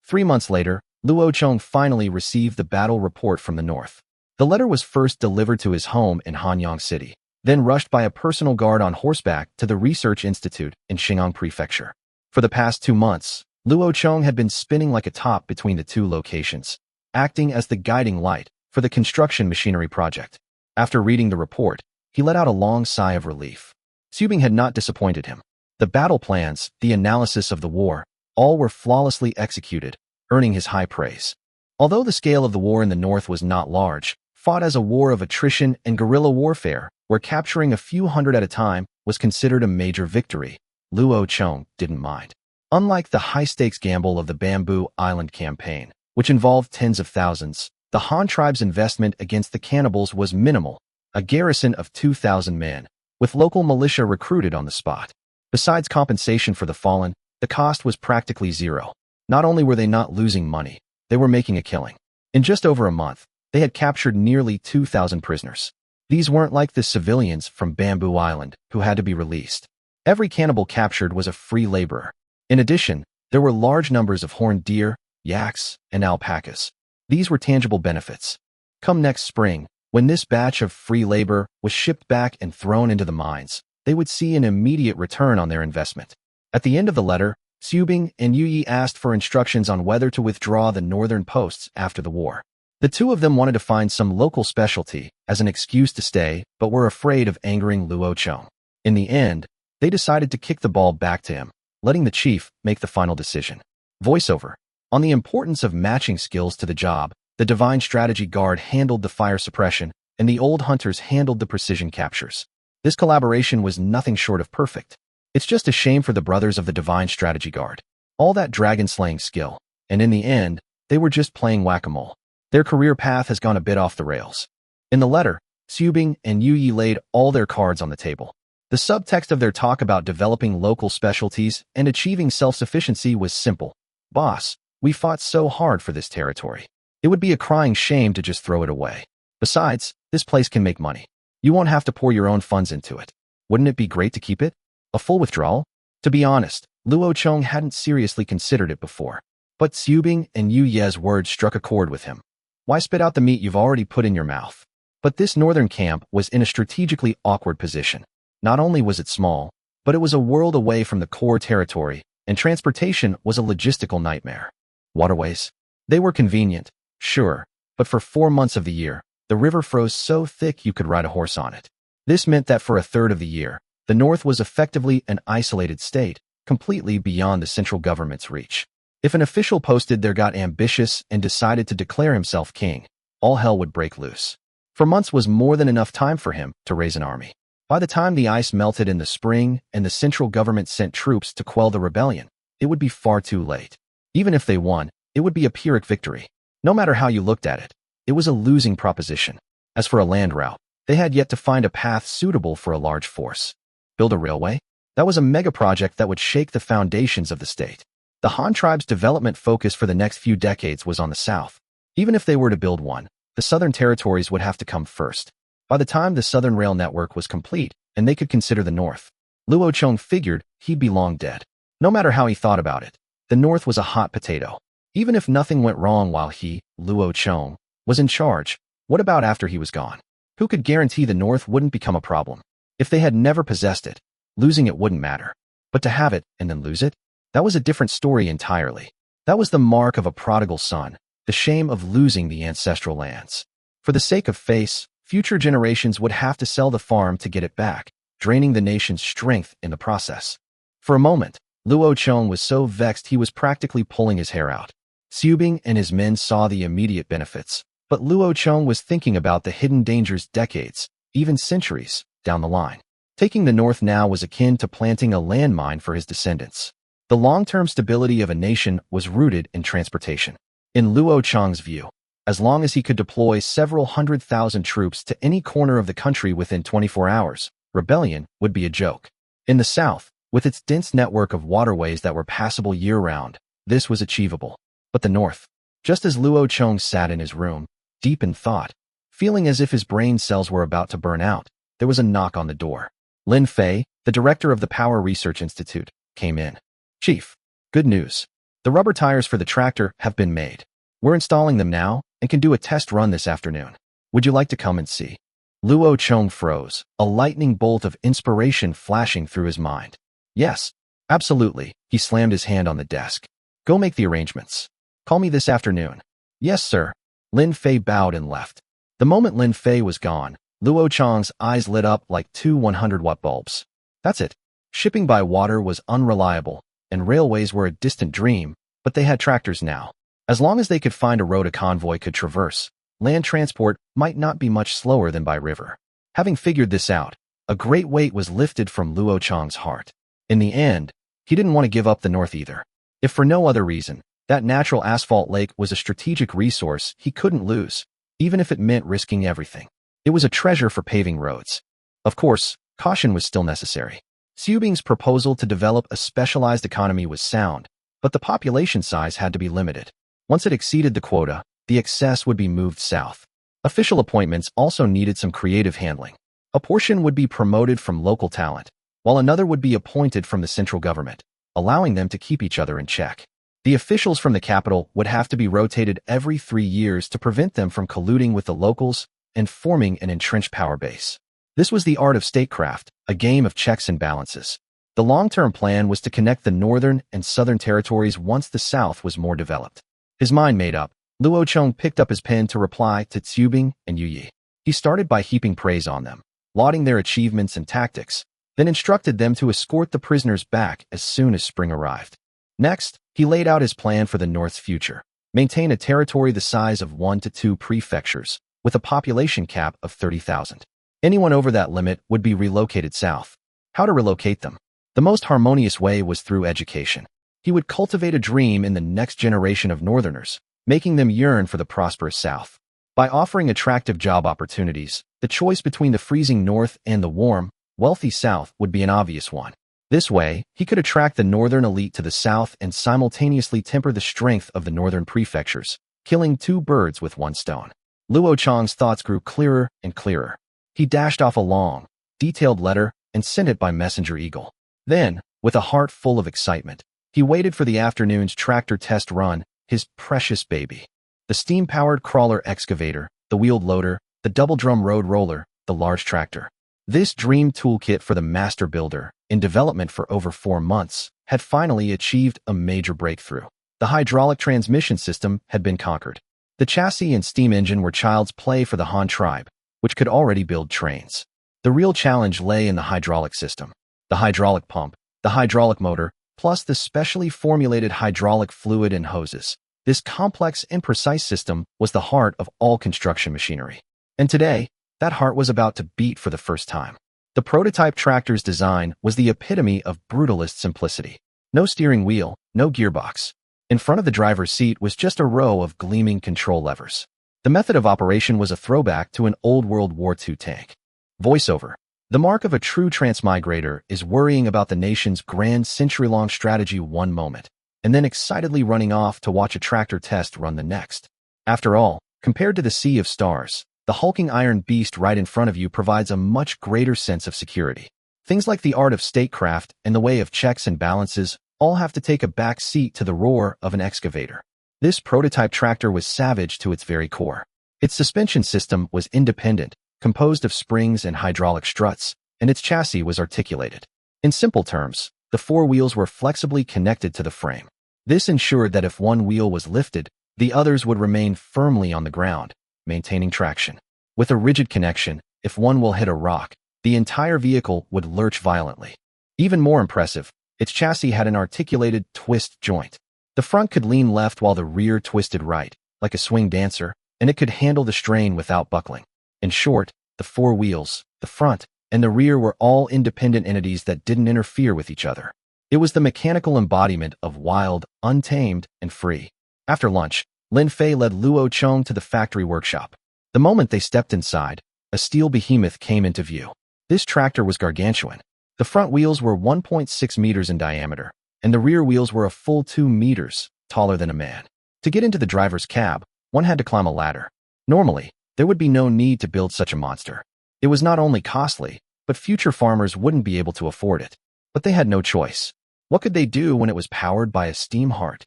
3 months later, Luo Chong finally received the battle report from the north. The letter was first delivered to his home in Hanyang City, then rushed by a personal guard on horseback to the Research Institute in Xingang Prefecture. For the past 2 months, Luo Chong had been spinning like a top between the two locations, acting as the guiding light for the construction machinery project. After reading the report, he let out a long sigh of relief. Qubing had not disappointed him. The battle plans, the analysis of the war, all were flawlessly executed, earning his high praise. Although the scale of the war in the north was not large, fought as a war of attrition and guerrilla warfare, where capturing a few hundred at a time was considered a major victory, Luo Chong didn't mind. Unlike the high-stakes gamble of the Bamboo Island campaign, which involved tens of thousands, the Han tribe's investment against the cannibals was minimal, a garrison of 2,000 men, with local militia recruited on the spot. Besides compensation for the fallen, the cost was practically zero. Not only were they not losing money, they were making a killing. In just over a month, they had captured nearly 2,000 prisoners. These weren't like the civilians from Bamboo Island, who had to be released. Every cannibal captured was a free laborer. In addition, there were large numbers of horned deer, yaks, and alpacas. These were tangible benefits. Come next spring, when this batch of free labor was shipped back and thrown into the mines, they would see an immediate return on their investment. At the end of the letter, Qubing and Yu asked for instructions on whether to withdraw the northern posts after the war. The two of them wanted to find some local specialty as an excuse to stay, but were afraid of angering Luo Chong. In the end, they decided to kick the ball back to him, letting the chief make the final decision. Voiceover. On the importance of matching skills to the job, the Divine Strategy Guard handled the fire suppression, and the old hunters handled the precision captures. This collaboration was nothing short of perfect. It's just a shame for the brothers of the Divine Strategy Guard. All that dragon-slaying skill, and in the end, they were just playing whack-a-mole. Their career path has gone a bit off the rails. In the letter, Qubing and Yu laid all their cards on the table. The subtext of their talk about developing local specialties and achieving self-sufficiency was simple. Boss, we fought so hard for this territory. It would be a crying shame to just throw it away. Besides, this place can make money. You won't have to pour your own funds into it. Wouldn't it be great to keep it? A full withdrawal? To be honest, Luo Chong hadn't seriously considered it before. But Qubing and Yu Ye's words struck a chord with him. Why spit out the meat you've already put in your mouth? But this northern camp was in a strategically awkward position. Not only was it small, but it was a world away from the core territory, and transportation was a logistical nightmare. Waterways? They were convenient, sure, but for 4 months of the year, the river froze so thick you could ride a horse on it. This meant that for a third of the year, the north was effectively an isolated state, completely beyond the central government's reach. If an official posted there got ambitious and decided to declare himself king, all hell would break loose. 4 months was more than enough time for him to raise an army. By the time the ice melted in the spring and the central government sent troops to quell the rebellion, it would be far too late. Even if they won, it would be a Pyrrhic victory. No matter how you looked at it, it was a losing proposition. As for a land route, they had yet to find a path suitable for a large force. Build a railway? That was a mega project that would shake the foundations of the state. The Han tribe's development focus for the next few decades was on the south. Even if they were to build one, the southern territories would have to come first. By the time the southern rail network was complete, and they could consider the north, Luo Chong figured he'd be long dead. No matter how he thought about it, the north was a hot potato. Even if nothing went wrong while he, Luo Chong, was in charge, what about after he was gone? Who could guarantee the north wouldn't become a problem? If they had never possessed it, losing it wouldn't matter. But to have it and then lose it? That was a different story entirely. That was the mark of a prodigal son, the shame of losing the ancestral lands. For the sake of face, future generations would have to sell the farm to get it back, draining the nation's strength in the process. For a moment, Luo Chong was so vexed he was practically pulling his hair out. Qubing and his men saw the immediate benefits, but Luo Chong was thinking about the hidden dangers decades, even centuries, down the line. Taking the north now was akin to planting a landmine for his descendants. The long-term stability of a nation was rooted in transportation. In Luo Chang's view, as long as he could deploy several 100,000 troops to any corner of the country within 24 hours, rebellion would be a joke. In the south, with its dense network of waterways that were passable year-round, this was achievable. But the north, just as Luo Chang sat in his room, deep in thought, feeling as if his brain cells were about to burn out, there was a knock on the door. Lin Fei, the director of the Power Research Institute, came in. "Chief, good news. The rubber tires for the tractor have been made. We're installing them now and can do a test run this afternoon. Would you like to come and see?" Luo Chang froze, a lightning bolt of inspiration flashing through his mind. "Yes, absolutely." He slammed his hand on the desk. "Go make the arrangements. Call me this afternoon." "Yes, sir." Lin Fei bowed and left. The moment Lin Fei was gone, Luo Chang's eyes lit up like two 100-watt bulbs. That's it. Shipping by water was unreliable, and railways were a distant dream, but they had tractors now. As long as they could find a road a convoy could traverse, land transport might not be much slower than by river. Having figured this out, a great weight was lifted from Luo Chang's heart. In the end, he didn't want to give up the north either. If for no other reason, that natural asphalt lake was a strategic resource he couldn't lose, even if it meant risking everything. It was a treasure for paving roads. Of course, caution was still necessary. Qubing's proposal to develop a specialized economy was sound, but the population size had to be limited. Once it exceeded the quota, the excess would be moved south. Official appointments also needed some creative handling. A portion would be promoted from local talent, while another would be appointed from the central government, allowing them to keep each other in check. The officials from the capital would have to be rotated every 3 years to prevent them from colluding with the locals and forming an entrenched power base. This was the art of statecraft, a game of checks and balances. The long-term plan was to connect the northern and southern territories once the south was more developed. His mind made up, Luo Chang picked up his pen to reply to Qubing and Yu Yi. He started by heaping praise on them, lauding their achievements and tactics, then instructed them to escort the prisoners back as soon as spring arrived. Next, he laid out his plan for the North's future: maintain a territory the size of 1 to 2 prefectures, with a population cap of 30,000. Anyone over that limit would be relocated south. How to relocate them? The most harmonious way was through education. He would cultivate a dream in the next generation of Northerners, making them yearn for the prosperous South. By offering attractive job opportunities, the choice between the freezing North and the warm, wealthy South would be an obvious one. This way, he could attract the Northern elite to the South and simultaneously temper the strength of the Northern prefectures, killing 2 birds with 1 stone. Luo Chang's thoughts grew clearer and clearer. He dashed off a long, detailed letter and sent it by messenger eagle. Then, with a heart full of excitement, he waited for the afternoon's tractor test run, his precious baby. The steam-powered crawler excavator, the wheeled loader, the double-drum road roller, the large tractor. This dream toolkit for the master builder, in development for over 4 months, had finally achieved a major breakthrough. The hydraulic transmission system had been conquered. The chassis and steam engine were child's play for the Han tribe, which could already build trains. The real challenge lay in the hydraulic system. The hydraulic pump, the hydraulic motor, plus the specially formulated hydraulic fluid and hoses. This complex and precise system was the heart of all construction machinery. And today, that heart was about to beat for the first time. The prototype tractor's design was the epitome of brutalist simplicity. No steering wheel, no gearbox. In front of the driver's seat was just a row of gleaming control levers. The method of operation was a throwback to an old World War II tank. Voiceover. The mark of a true transmigrator is worrying about the nation's grand century-long strategy one moment, and then excitedly running off to watch a tractor test run the next. After all, compared to the sea of stars, the hulking iron beast right in front of you provides a much greater sense of security. Things like the art of statecraft and the way of checks and balances all have to take a back seat to the roar of an excavator. This prototype tractor was savage to its very core. Its suspension system was independent, composed of springs and hydraulic struts, and its chassis was articulated. In simple terms, the 4 wheels were flexibly connected to the frame. This ensured that if one wheel was lifted, the others would remain firmly on the ground, maintaining traction. With a rigid connection, if one wheel hit a rock, the entire vehicle would lurch violently. Even more impressive, its chassis had an articulated twist joint. The front could lean left while the rear twisted right, like a swing dancer, and it could handle the strain without buckling. In short, the 4 wheels, the front and the rear were all independent entities that didn't interfere with each other. It was the mechanical embodiment of wild, untamed, and free. After lunch, Lin Fei led Luo Chong to the factory workshop. The moment they stepped inside, a steel behemoth came into view. This tractor was gargantuan. The front wheels were 1.6 meters in diameter, and the rear wheels were a full 2 meters, taller than a man. To get into the driver's cab, one had to climb a ladder. Normally, there would be no need to build such a monster. It was not only costly, but future farmers wouldn't be able to afford it. But they had no choice. What could they do when it was powered by a steam heart?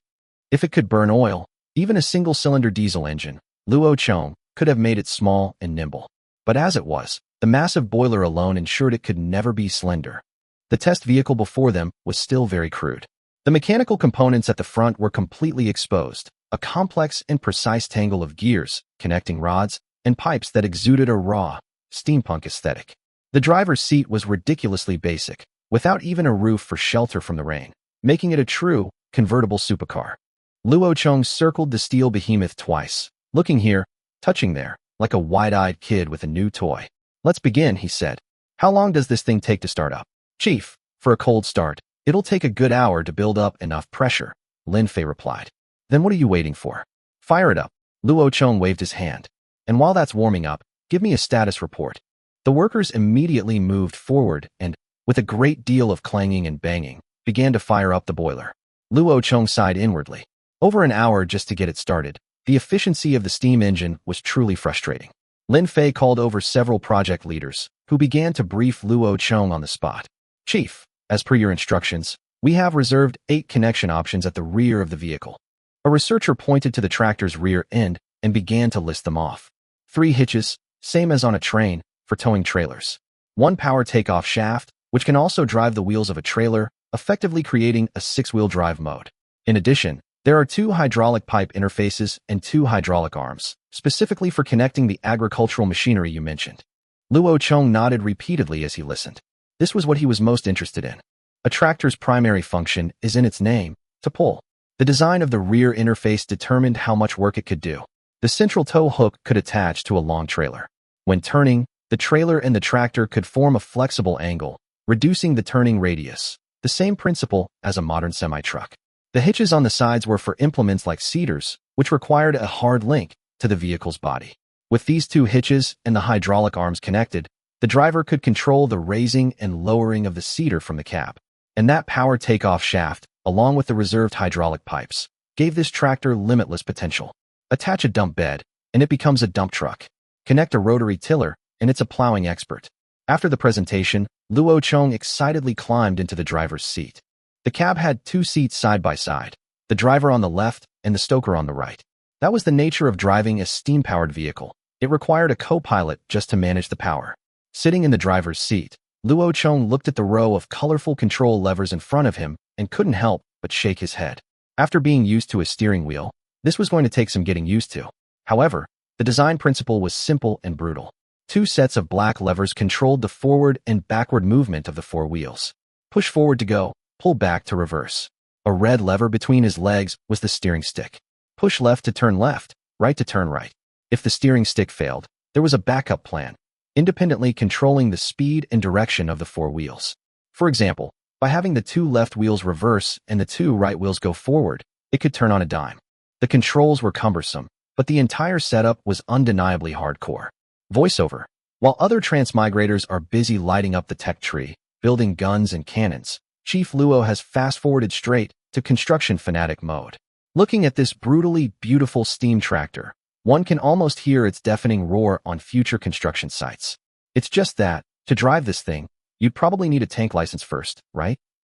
If it could burn oil, even a single-cylinder diesel engine, Luo Chong could have made it small and nimble. But as it was, the massive boiler alone ensured it could never be slender. The test vehicle before them was still very crude. The mechanical components at the front were completely exposed, a complex and precise tangle of gears, connecting rods, and pipes that exuded a raw, steampunk aesthetic. The driver's seat was ridiculously basic, without even a roof for shelter from the rain, making it a true, convertible supercar. Luo Chong circled the steel behemoth twice, looking here, touching there, like a wide-eyed kid with a new toy. "Let's begin," he said. "How long does this thing take to start up?" "Chief, for a cold start, it'll take a good hour to build up enough pressure," Lin Fei replied. "Then what are you waiting for? Fire it up." Luo Chong waved his hand. "And while that's warming up, give me a status report." The workers immediately moved forward and, with a great deal of clanging and banging, began to fire up the boiler. Luo Chong sighed inwardly. Over an hour just to get it started. The efficiency of the steam engine was truly frustrating. Lin Fei called over several project leaders, who began to brief Luo Chong on the spot. "Chief, as per your instructions, we have reserved 8 connection options at the rear of the vehicle." A researcher pointed to the tractor's rear end and began to list them off. 3 hitches, same as on a train, for towing trailers. 1 power takeoff shaft, which can also drive the wheels of a trailer, effectively creating a 6-wheel drive mode. In addition, there are 2 hydraulic pipe interfaces and 2 hydraulic arms, specifically for connecting the agricultural machinery you mentioned. Luo Chong nodded repeatedly as he listened. This was what he was most interested in. A tractor's primary function is in its name, to pull. The design of the rear interface determined how much work it could do. The central tow hook could attach to a long trailer. When turning, the trailer and the tractor could form a flexible angle, reducing the turning radius, the same principle as a modern semi-truck. The hitches on the sides were for implements like seaters, which required a hard link to the vehicle's body. With these 2 hitches and the hydraulic arms connected, the driver could control the raising and lowering of the seater from the cab. And that power takeoff shaft, along with the reserved hydraulic pipes, gave this tractor limitless potential. Attach a dump bed, and it becomes a dump truck. Connect a rotary tiller, and it's a plowing expert. After the presentation, Luo Chong excitedly climbed into the driver's seat. The cab had 2 seats side by side, the driver on the left and the stoker on the right. That was the nature of driving a steam-powered vehicle. It required a co-pilot just to manage the power. Sitting in the driver's seat, Luo Chong looked at the row of colorful control levers in front of him and couldn't help but shake his head. After being used to a steering wheel, this was going to take some getting used to. However, the design principle was simple and brutal. 2 sets of black levers controlled the forward and backward movement of the 4 wheels. Push forward to go, pull back to reverse. A red lever between his legs was the steering stick. Push left to turn left, right to turn right. If the steering stick failed, there was a backup plan, independently controlling the speed and direction of the 4 wheels. For example, by having the 2 left wheels reverse and the 2 right wheels go forward, it could turn on a dime. The controls were cumbersome, but the entire setup was undeniably hardcore. Voiceover. While other transmigrators are busy lighting up the tech tree, building guns and cannons, Chief Luo has fast-forwarded straight to construction fanatic mode. Looking at this brutally beautiful steam tractor, one can almost hear its deafening roar on future construction sites. It's just that, to drive this thing, you'd probably need a tank license first, right?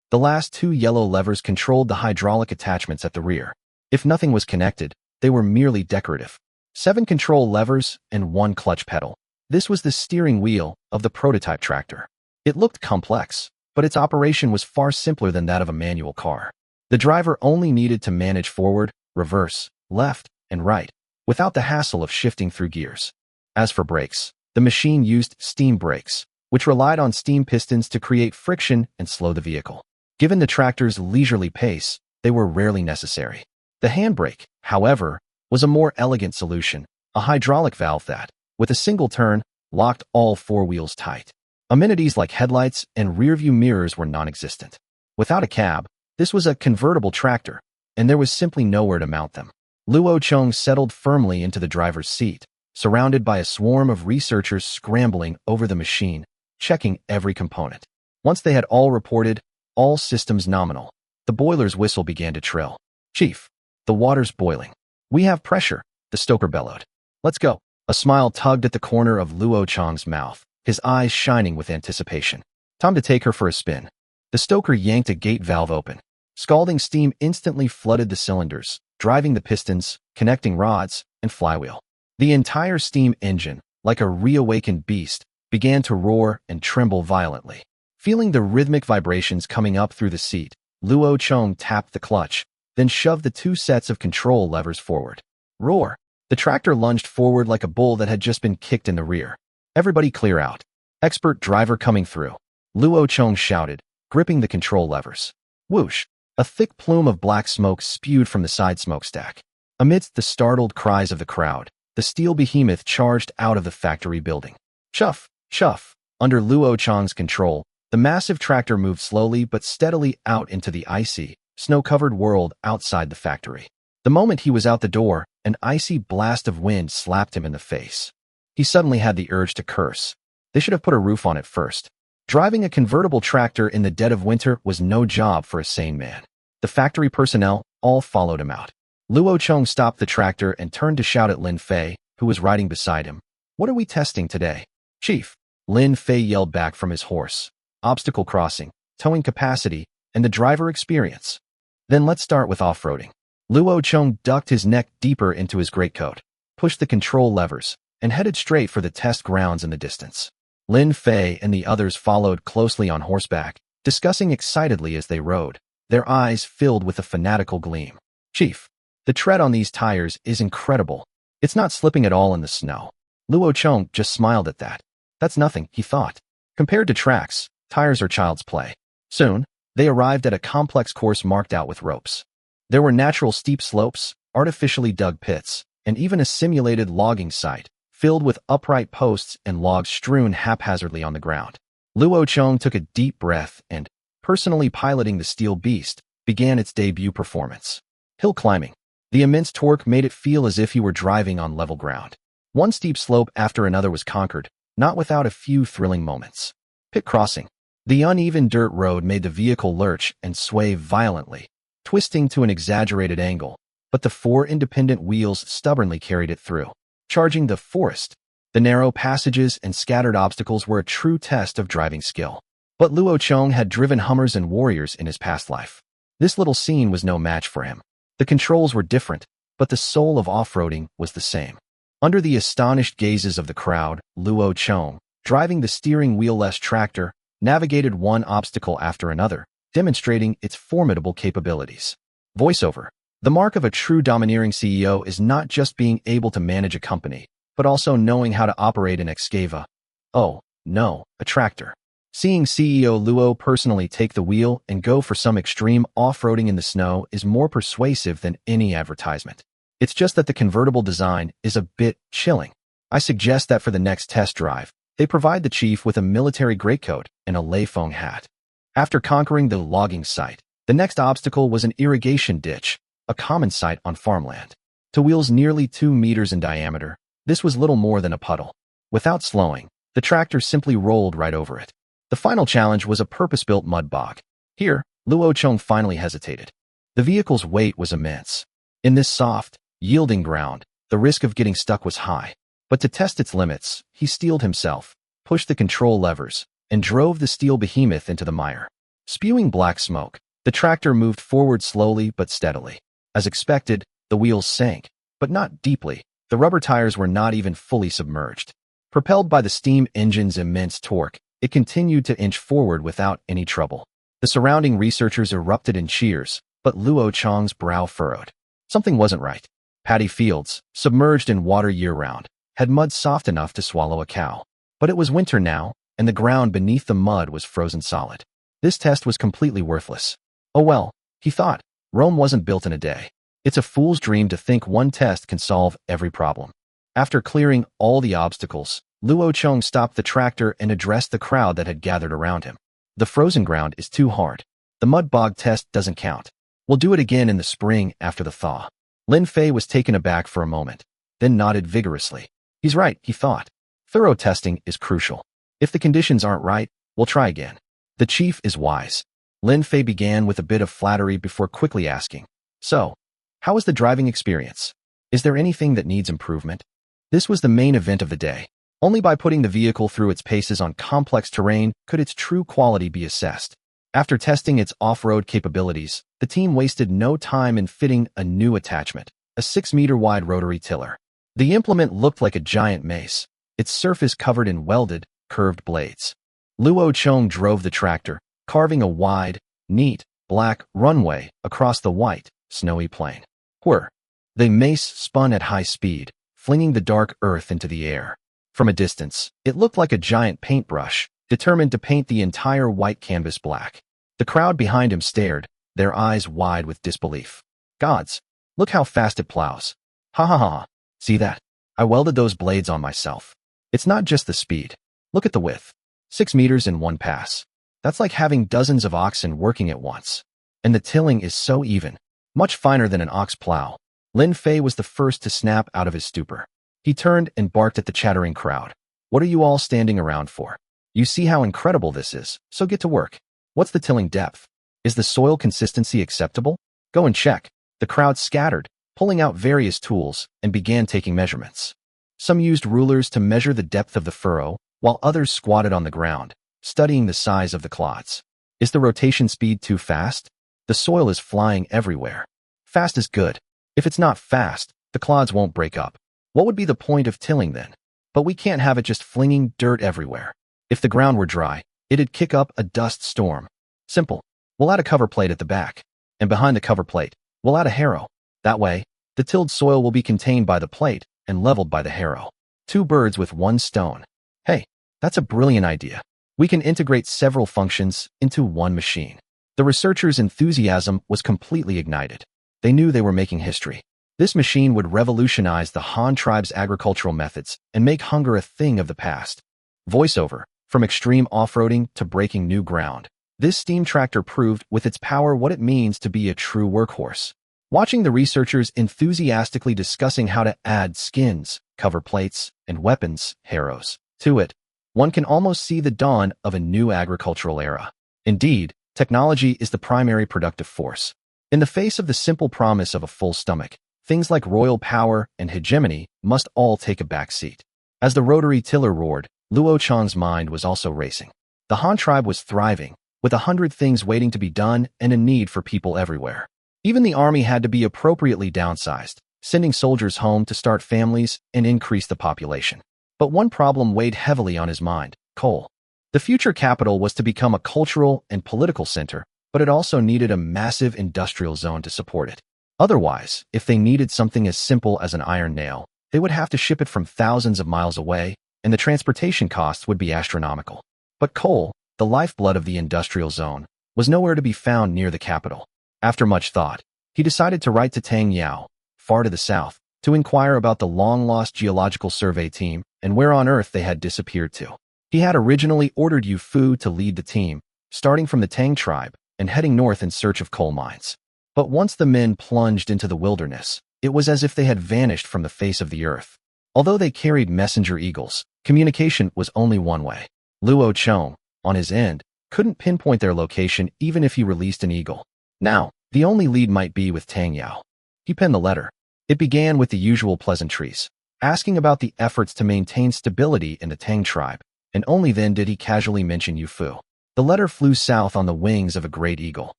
The last 2 yellow levers controlled the hydraulic attachments at the rear. If nothing was connected, they were merely decorative. 7 control levers and 1 clutch pedal. This was the steering wheel of the prototype tractor. It looked complex, but its operation was far simpler than that of a manual car. The driver only needed to manage forward, reverse, left, and right, without the hassle of shifting through gears. As for brakes, the machine used steam brakes, which relied on steam pistons to create friction and slow the vehicle. Given the tractor's leisurely pace, they were rarely necessary. The handbrake, however, was a more elegant solution, a hydraulic valve that, with a single turn, locked all 4 wheels tight. Amenities like headlights and rearview mirrors were non-existent. Without a cab, this was a convertible tractor, and there was simply nowhere to mount them. Luo Chong settled firmly into the driver's seat, surrounded by a swarm of researchers scrambling over the machine, checking every component. Once they had all reported, all systems nominal, the boiler's whistle began to trill. "Chief, the water's boiling. We have pressure," the stoker bellowed. "Let's go." A smile tugged at the corner of Luo Chong's mouth, his eyes shining with anticipation. "Time to take her for a spin." The stoker yanked a gate valve open. Scalding steam instantly flooded the cylinders, driving the pistons, connecting rods, and flywheel. The entire steam engine, like a reawakened beast, began to roar and tremble violently. Feeling the rhythmic vibrations coming up through the seat, Luo Chong tapped the clutch, then shoved the two sets of control levers forward. Roar! The tractor lunged forward like a bull that had just been kicked in the rear. "Everybody clear out. Expert driver coming through," Luo Chong shouted, gripping the control levers. Whoosh! A thick plume of black smoke spewed from the side smokestack. Amidst the startled cries of the crowd, the steel behemoth charged out of the factory building. Chuff! Chuff! Under Luo Chong's control, the massive tractor moved slowly but steadily out into the icy, snow-covered world outside the factory. The moment he was out the door, an icy blast of wind slapped him in the face. He suddenly had the urge to curse. They should have put a roof on it first. Driving a convertible tractor in the dead of winter was no job for a sane man. The factory personnel all followed him out. Luo Chong stopped the tractor and turned to shout at Lin Fei, who was riding beside him. "What are we testing today, Chief?" Lin Fei yelled back from his horse. "Obstacle crossing, towing capacity, and the driver experience." "Then let's start with off-roading." Luo Chong ducked his neck deeper into his greatcoat, pushed the control levers, and headed straight for the test grounds in the distance. Lin Fei and the others followed closely on horseback, discussing excitedly as they rode, their eyes filled with a fanatical gleam. "Chief, the tread on these tires is incredible. It's not slipping at all in the snow." Luo Chong just smiled at that. That's nothing, he thought. Compared to tracks, tires are child's play. Soon, they arrived at a complex course marked out with ropes. There were natural steep slopes, artificially dug pits, and even a simulated logging site, filled with upright posts and logs strewn haphazardly on the ground. Luo Chong took a deep breath and, personally piloting the steel beast, began its debut performance. Hill climbing. The immense torque made it feel as if he were driving on level ground. One steep slope after another was conquered, not without a few thrilling moments. Pit crossing. The uneven dirt road made the vehicle lurch and sway violently, twisting to an exaggerated angle, but the four independent wheels stubbornly carried it through. Charging the forest. The narrow passages and scattered obstacles were a true test of driving skill. But Luo Chong had driven Hummers and Warriors in his past life. This little scene was no match for him. The controls were different, but the soul of off-roading was the same. Under the astonished gazes of the crowd, Luo Chong, driving the steering wheel-less tractor, navigated one obstacle after another, demonstrating its formidable capabilities. Voiceover. The mark of a true domineering CEO is not just being able to manage a company, but also knowing how to operate an excava. Oh, no, a tractor. Seeing CEO Luo personally take the wheel and go for some extreme off-roading in the snow is more persuasive than any advertisement. It's just that the convertible design is a bit chilling. I suggest that for the next test drive, they provide the chief with a military greatcoat and a Leifeng hat. After conquering the logging site, the next obstacle was an irrigation ditch, a common sight on farmland. To wheels nearly 2 meters in diameter, this was little more than a puddle. Without slowing, the tractor simply rolled right over it. The final challenge was a purpose-built mud bog. Here, Luo Chong finally hesitated. The vehicle's weight was immense. In this soft, yielding ground, the risk of getting stuck was high. But to test its limits, he steeled himself, pushed the control levers, and drove the steel behemoth into the mire. Spewing black smoke, the tractor moved forward slowly but steadily. As expected, the wheels sank, but not deeply. The rubber tires were not even fully submerged. Propelled by the steam engine's immense torque, it continued to inch forward without any trouble. The surrounding researchers erupted in cheers, but Luo Chong's brow furrowed. Something wasn't right. Paddy fields, submerged in water year-round, had mud soft enough to swallow a cow. But it was winter now, and the ground beneath the mud was frozen solid. This test was completely worthless. Oh well, he thought, Rome wasn't built in a day. It's a fool's dream to think one test can solve every problem. After clearing all the obstacles, Luo Chong stopped the tractor and addressed the crowd that had gathered around him. The frozen ground is too hard. The mud bog test doesn't count. We'll do it again in the spring after the thaw. Lin Fei was taken aback for a moment, then nodded vigorously. He's right, he thought. Thorough testing is crucial. If the conditions aren't right, we'll try again. The chief is wise. Lin Fei began with a bit of flattery before quickly asking, "So, how was the driving experience? Is there anything that needs improvement?" This was the main event of the day. Only by putting the vehicle through its paces on complex terrain could its true quality be assessed. After testing its off-road capabilities, the team wasted no time in fitting a new attachment, a 6-meter-wide rotary tiller. The implement looked like a giant mace, its surface covered in welded, curved blades. Luo Chong drove the tractor, carving a wide, neat, black runway across the white, snowy plain. Whir! The mace spun at high speed, flinging the dark earth into the air. From a distance, it looked like a giant paintbrush, determined to paint the entire white canvas black. The crowd behind him stared, their eyes wide with disbelief. Gods, look how fast it plows. Ha ha ha. See that? I welded those blades on myself. It's not just the speed. Look at the width. 6 meters in one pass. That's like having dozens of oxen working at once. And the tilling is so even, much finer than an ox plow. Lin Fei was the first to snap out of his stupor. He turned and barked at the chattering crowd. What are you all standing around for? You see how incredible this is, so get to work. What's the tilling depth? Is the soil consistency acceptable? Go and check. The crowd scattered, pulling out various tools, and began taking measurements. Some used rulers to measure the depth of the furrow, while others squatted on the ground, studying the size of the clods. Is the rotation speed too fast? The soil is flying everywhere. Fast is good. If it's not fast, the clods won't break up. What would be the point of tilling then? But we can't have it just flinging dirt everywhere. If the ground were dry, it'd kick up a dust storm. Simple. We'll add a cover plate at the back. And behind the cover plate, we'll add a harrow. That way, the tilled soil will be contained by the plate and leveled by the harrow. 2 birds with 1 stone. Hey, that's a brilliant idea. We can integrate several functions into one machine. The researchers' enthusiasm was completely ignited. They knew they were making history. This machine would revolutionize the Han tribe's agricultural methods and make hunger a thing of the past. Voiceover, from extreme off-roading to breaking new ground. This steam tractor proved with its power what it means to be a true workhorse. Watching the researchers enthusiastically discussing how to add skins, cover plates, and weapons, harrows, to it, one can almost see the dawn of a new agricultural era. Indeed, technology is the primary productive force. In the face of the simple promise of a full stomach, things like royal power and hegemony must all take a back seat. As the rotary tiller roared, Luo Chong's mind was also racing. The Han tribe was thriving, with 100 things waiting to be done and a need for people everywhere. Even the army had to be appropriately downsized, sending soldiers home to start families and increase the population. But one problem weighed heavily on his mind: coal. The future capital was to become a cultural and political center, but it also needed a massive industrial zone to support it. Otherwise, if they needed something as simple as an iron nail, they would have to ship it from thousands of miles away, and the transportation costs would be astronomical. But coal, the lifeblood of the industrial zone, was nowhere to be found near the capital. After much thought, he decided to write to Tang Yao, far to the south, to inquire about the long-lost geological survey team and where on earth they had disappeared to. He had originally ordered Yu Fu to lead the team, starting from the Tang tribe and heading north in search of coal mines. But once the men plunged into the wilderness, it was as if they had vanished from the face of the earth. Although they carried messenger eagles, communication was only one way. Luo Chong, on his end, couldn't pinpoint their location even if he released an eagle. Now, the only lead might be with Tang Yao. He penned the letter. It began with the usual pleasantries, asking about the efforts to maintain stability in the Tang tribe, and only then did he casually mention Yu Fu. The letter flew south on the wings of a great eagle.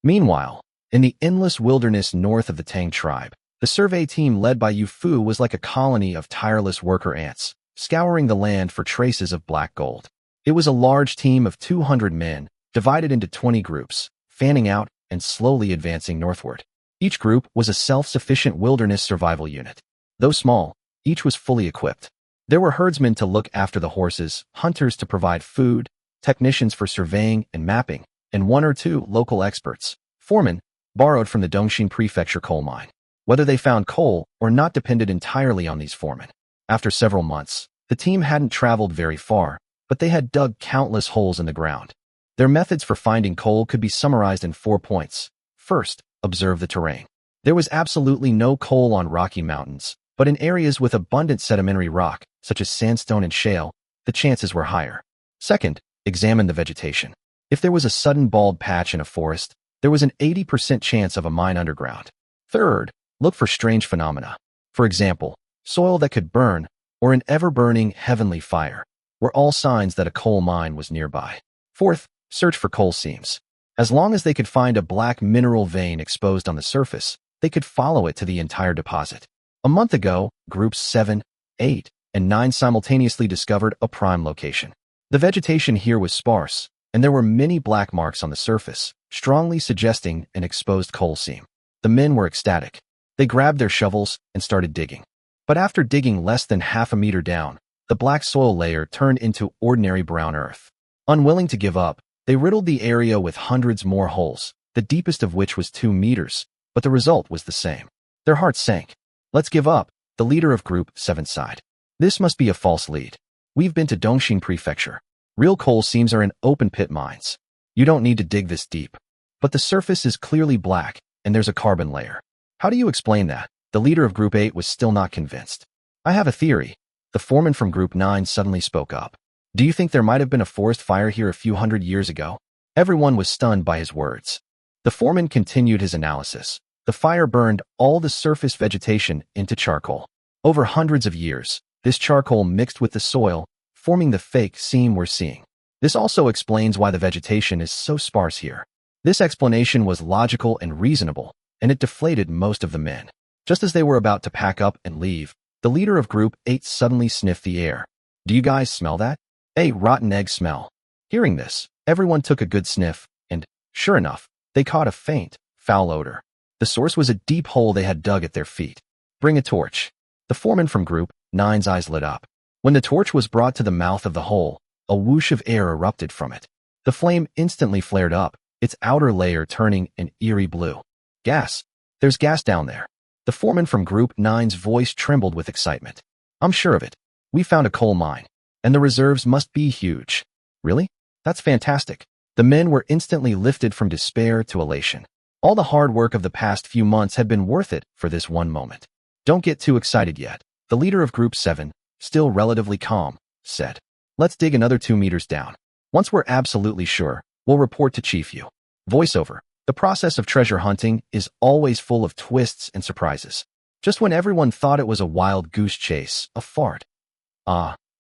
Meanwhile, in the endless wilderness north of the Tang tribe, the survey team led by Yu Fu was like a colony of tireless worker ants, scouring the land for traces of black gold. It was a large team of 200 men, divided into 20 groups, fanning out and slowly advancing northward. Each group was a self-sufficient wilderness survival unit. Though small, each was fully equipped. There were herdsmen to look after the horses, hunters to provide food, technicians for surveying and mapping, and 1 or 2 local experts, foremen, borrowed from the Dongxing Prefecture coal mine. Whether they found coal or not depended entirely on these foremen. After several months, The team hadn't traveled very far, but they had dug countless holes in the ground. Their methods for finding coal could be summarized in 4 points. First, observe the terrain. There was absolutely no coal on rocky mountains, but in areas with abundant sedimentary rock, such as sandstone and shale, the chances were higher. Second, examine the vegetation. If there was a sudden bald patch in a forest, there was an 80% chance of a mine underground. Third, look for strange phenomena. For example, soil that could burn, or an ever-burning heavenly fire, were all signs that a coal mine was nearby. Fourth, search for coal seams. As long as they could find a black mineral vein exposed on the surface, they could follow it to the entire deposit. A month ago, groups 7, 8, and 9 simultaneously discovered a prime location. The vegetation here was sparse, and there were many black marks on the surface, strongly suggesting an exposed coal seam. The men were ecstatic. They grabbed their shovels and started digging. But after digging less than half a meter down, the black soil layer turned into ordinary brown earth. Unwilling to give up, they riddled the area with hundreds more holes, the deepest of which was 2 meters, but the result was the same. Their hearts sank. Let's give up, the leader of Group 7 sighed. This must be a false lead. We've been to Dongxing Prefecture. Real coal seams are in open-pit mines. You don't need to dig this deep. But the surface is clearly black, and there's a carbon layer. How do you explain that? The leader of Group 8 was still not convinced. I have a theory. The foreman from Group 9 suddenly spoke up. Do you think there might have been a forest fire here a few hundred years ago? Everyone was stunned by his words. The foreman continued his analysis. The fire burned all the surface vegetation into charcoal. Over hundreds of years, this charcoal mixed with the soil, forming the fake seam we're seeing. This also explains why the vegetation is so sparse here. This explanation was logical and reasonable, and it deflated most of the men. Just as they were about to pack up and leave, the leader of Group 8 suddenly sniffed the air. Do you guys smell that? A rotten egg smell. Hearing this, everyone took a good sniff, and, sure enough, they caught a faint, foul odor. The source was a deep hole they had dug at their feet. Bring a torch. The foreman from Group 9's eyes lit up. When the torch was brought to the mouth of the hole, a whoosh of air erupted from it. The flame instantly flared up, its outer layer turning an eerie blue. Gas. There's gas down there. The foreman from Group 9's voice trembled with excitement. I'm sure of it. We found a coal mine, and the reserves must be huge. Really? That's fantastic. The men were instantly lifted from despair to elation. All the hard work of the past few months had been worth it for this one moment. Don't get too excited yet. The leader of Group 7, still relatively calm, said. Let's dig another 2 meters down. Once we're absolutely sure, we'll report to Chief Yu. Voiceover. The process of treasure hunting is always full of twists and surprises. Just when everyone thought it was a wild goose chase, a fart.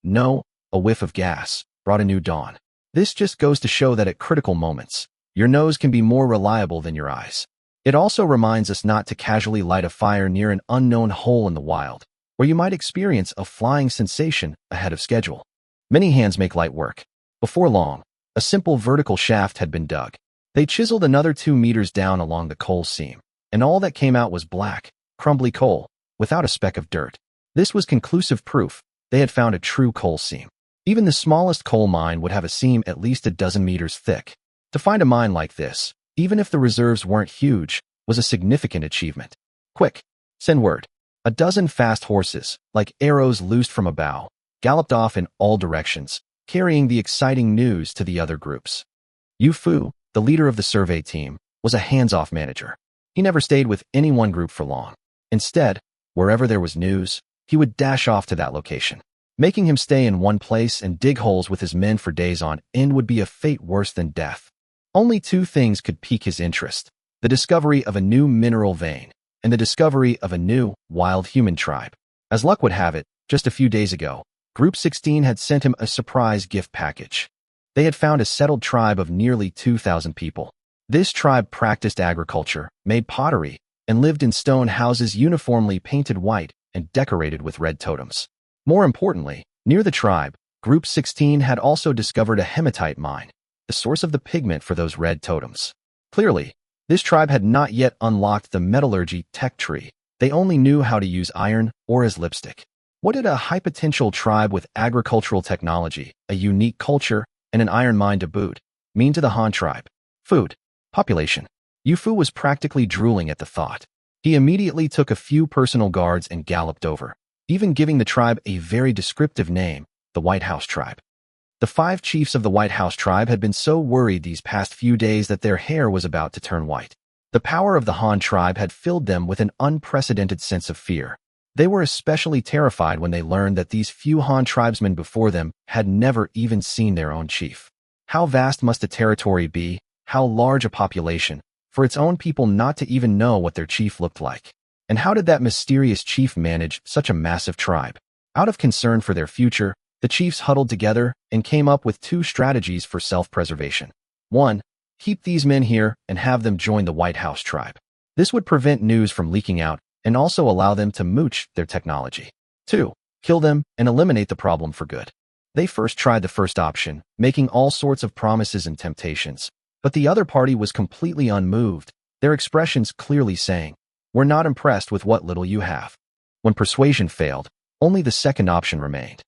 No, a whiff of gas brought a new dawn. This just goes to show that at critical moments, your nose can be more reliable than your eyes. It also reminds us not to casually light a fire near an unknown hole in the wild, where you might experience a flying sensation ahead of schedule. Many hands make light work. Before long, a simple vertical shaft had been dug. They chiseled another 2 meters down along the coal seam, and all that came out was black, crumbly coal, without a speck of dirt. This was conclusive proof they had found a true coal seam. Even the smallest coal mine would have a seam at least a dozen meters thick. To find a mine like this, even if the reserves weren't huge, was a significant achievement. Quick, send word. A dozen fast horses, like arrows loosed from a bow, galloped off in all directions, carrying the exciting news to the other groups. Yu Fu, the leader of the survey team, was a hands-off manager. He never stayed with any one group for long. Instead, wherever there was news, he would dash off to that location. Making him stay in one place and dig holes with his men for days on end would be a fate worse than death. Only 2 things could pique his interest: the discovery of a new mineral vein and the discovery of a new, wild human tribe. As luck would have it, just a few days ago, Group 16 had sent him a surprise gift package. They had found a settled tribe of nearly 2,000 people. This tribe practiced agriculture, made pottery, and lived in stone houses uniformly painted white and decorated with red totems. More importantly, near the tribe, Group 16 had also discovered a hematite mine, the source of the pigment for those red totems. Clearly, this tribe had not yet unlocked the metallurgy tech tree. They only knew how to use iron ore as lipstick. What did a high-potential tribe with agricultural technology, a unique culture, and an iron mine to boot mean to the Han tribe? Food. Population. Yu Fu was practically drooling at the thought. He immediately took a few personal guards and galloped over. even giving the tribe a very descriptive name, the White House Tribe. The 5 chiefs of the White House Tribe had been so worried these past few days that their hair was about to turn white. The power of the Han tribe had filled them with an unprecedented sense of fear. They were especially terrified when they learned that these few Han tribesmen before them had never even seen their own chief. How vast must a territory be, how large a population, for its own people not to even know what their chief looked like? And how did that mysterious chief manage such a massive tribe? Out of concern for their future, the chiefs huddled together and came up with 2 strategies for self-preservation. 1. Keep these men here and have them join the White House Tribe. This would prevent news from leaking out and also allow them to mooch their technology. 2. Kill them and eliminate the problem for good. They first tried the first option, making all sorts of promises and temptations. But the other party was completely unmoved, their expressions clearly saying, "We're not impressed with what little you have." When persuasion failed, only the second option remained.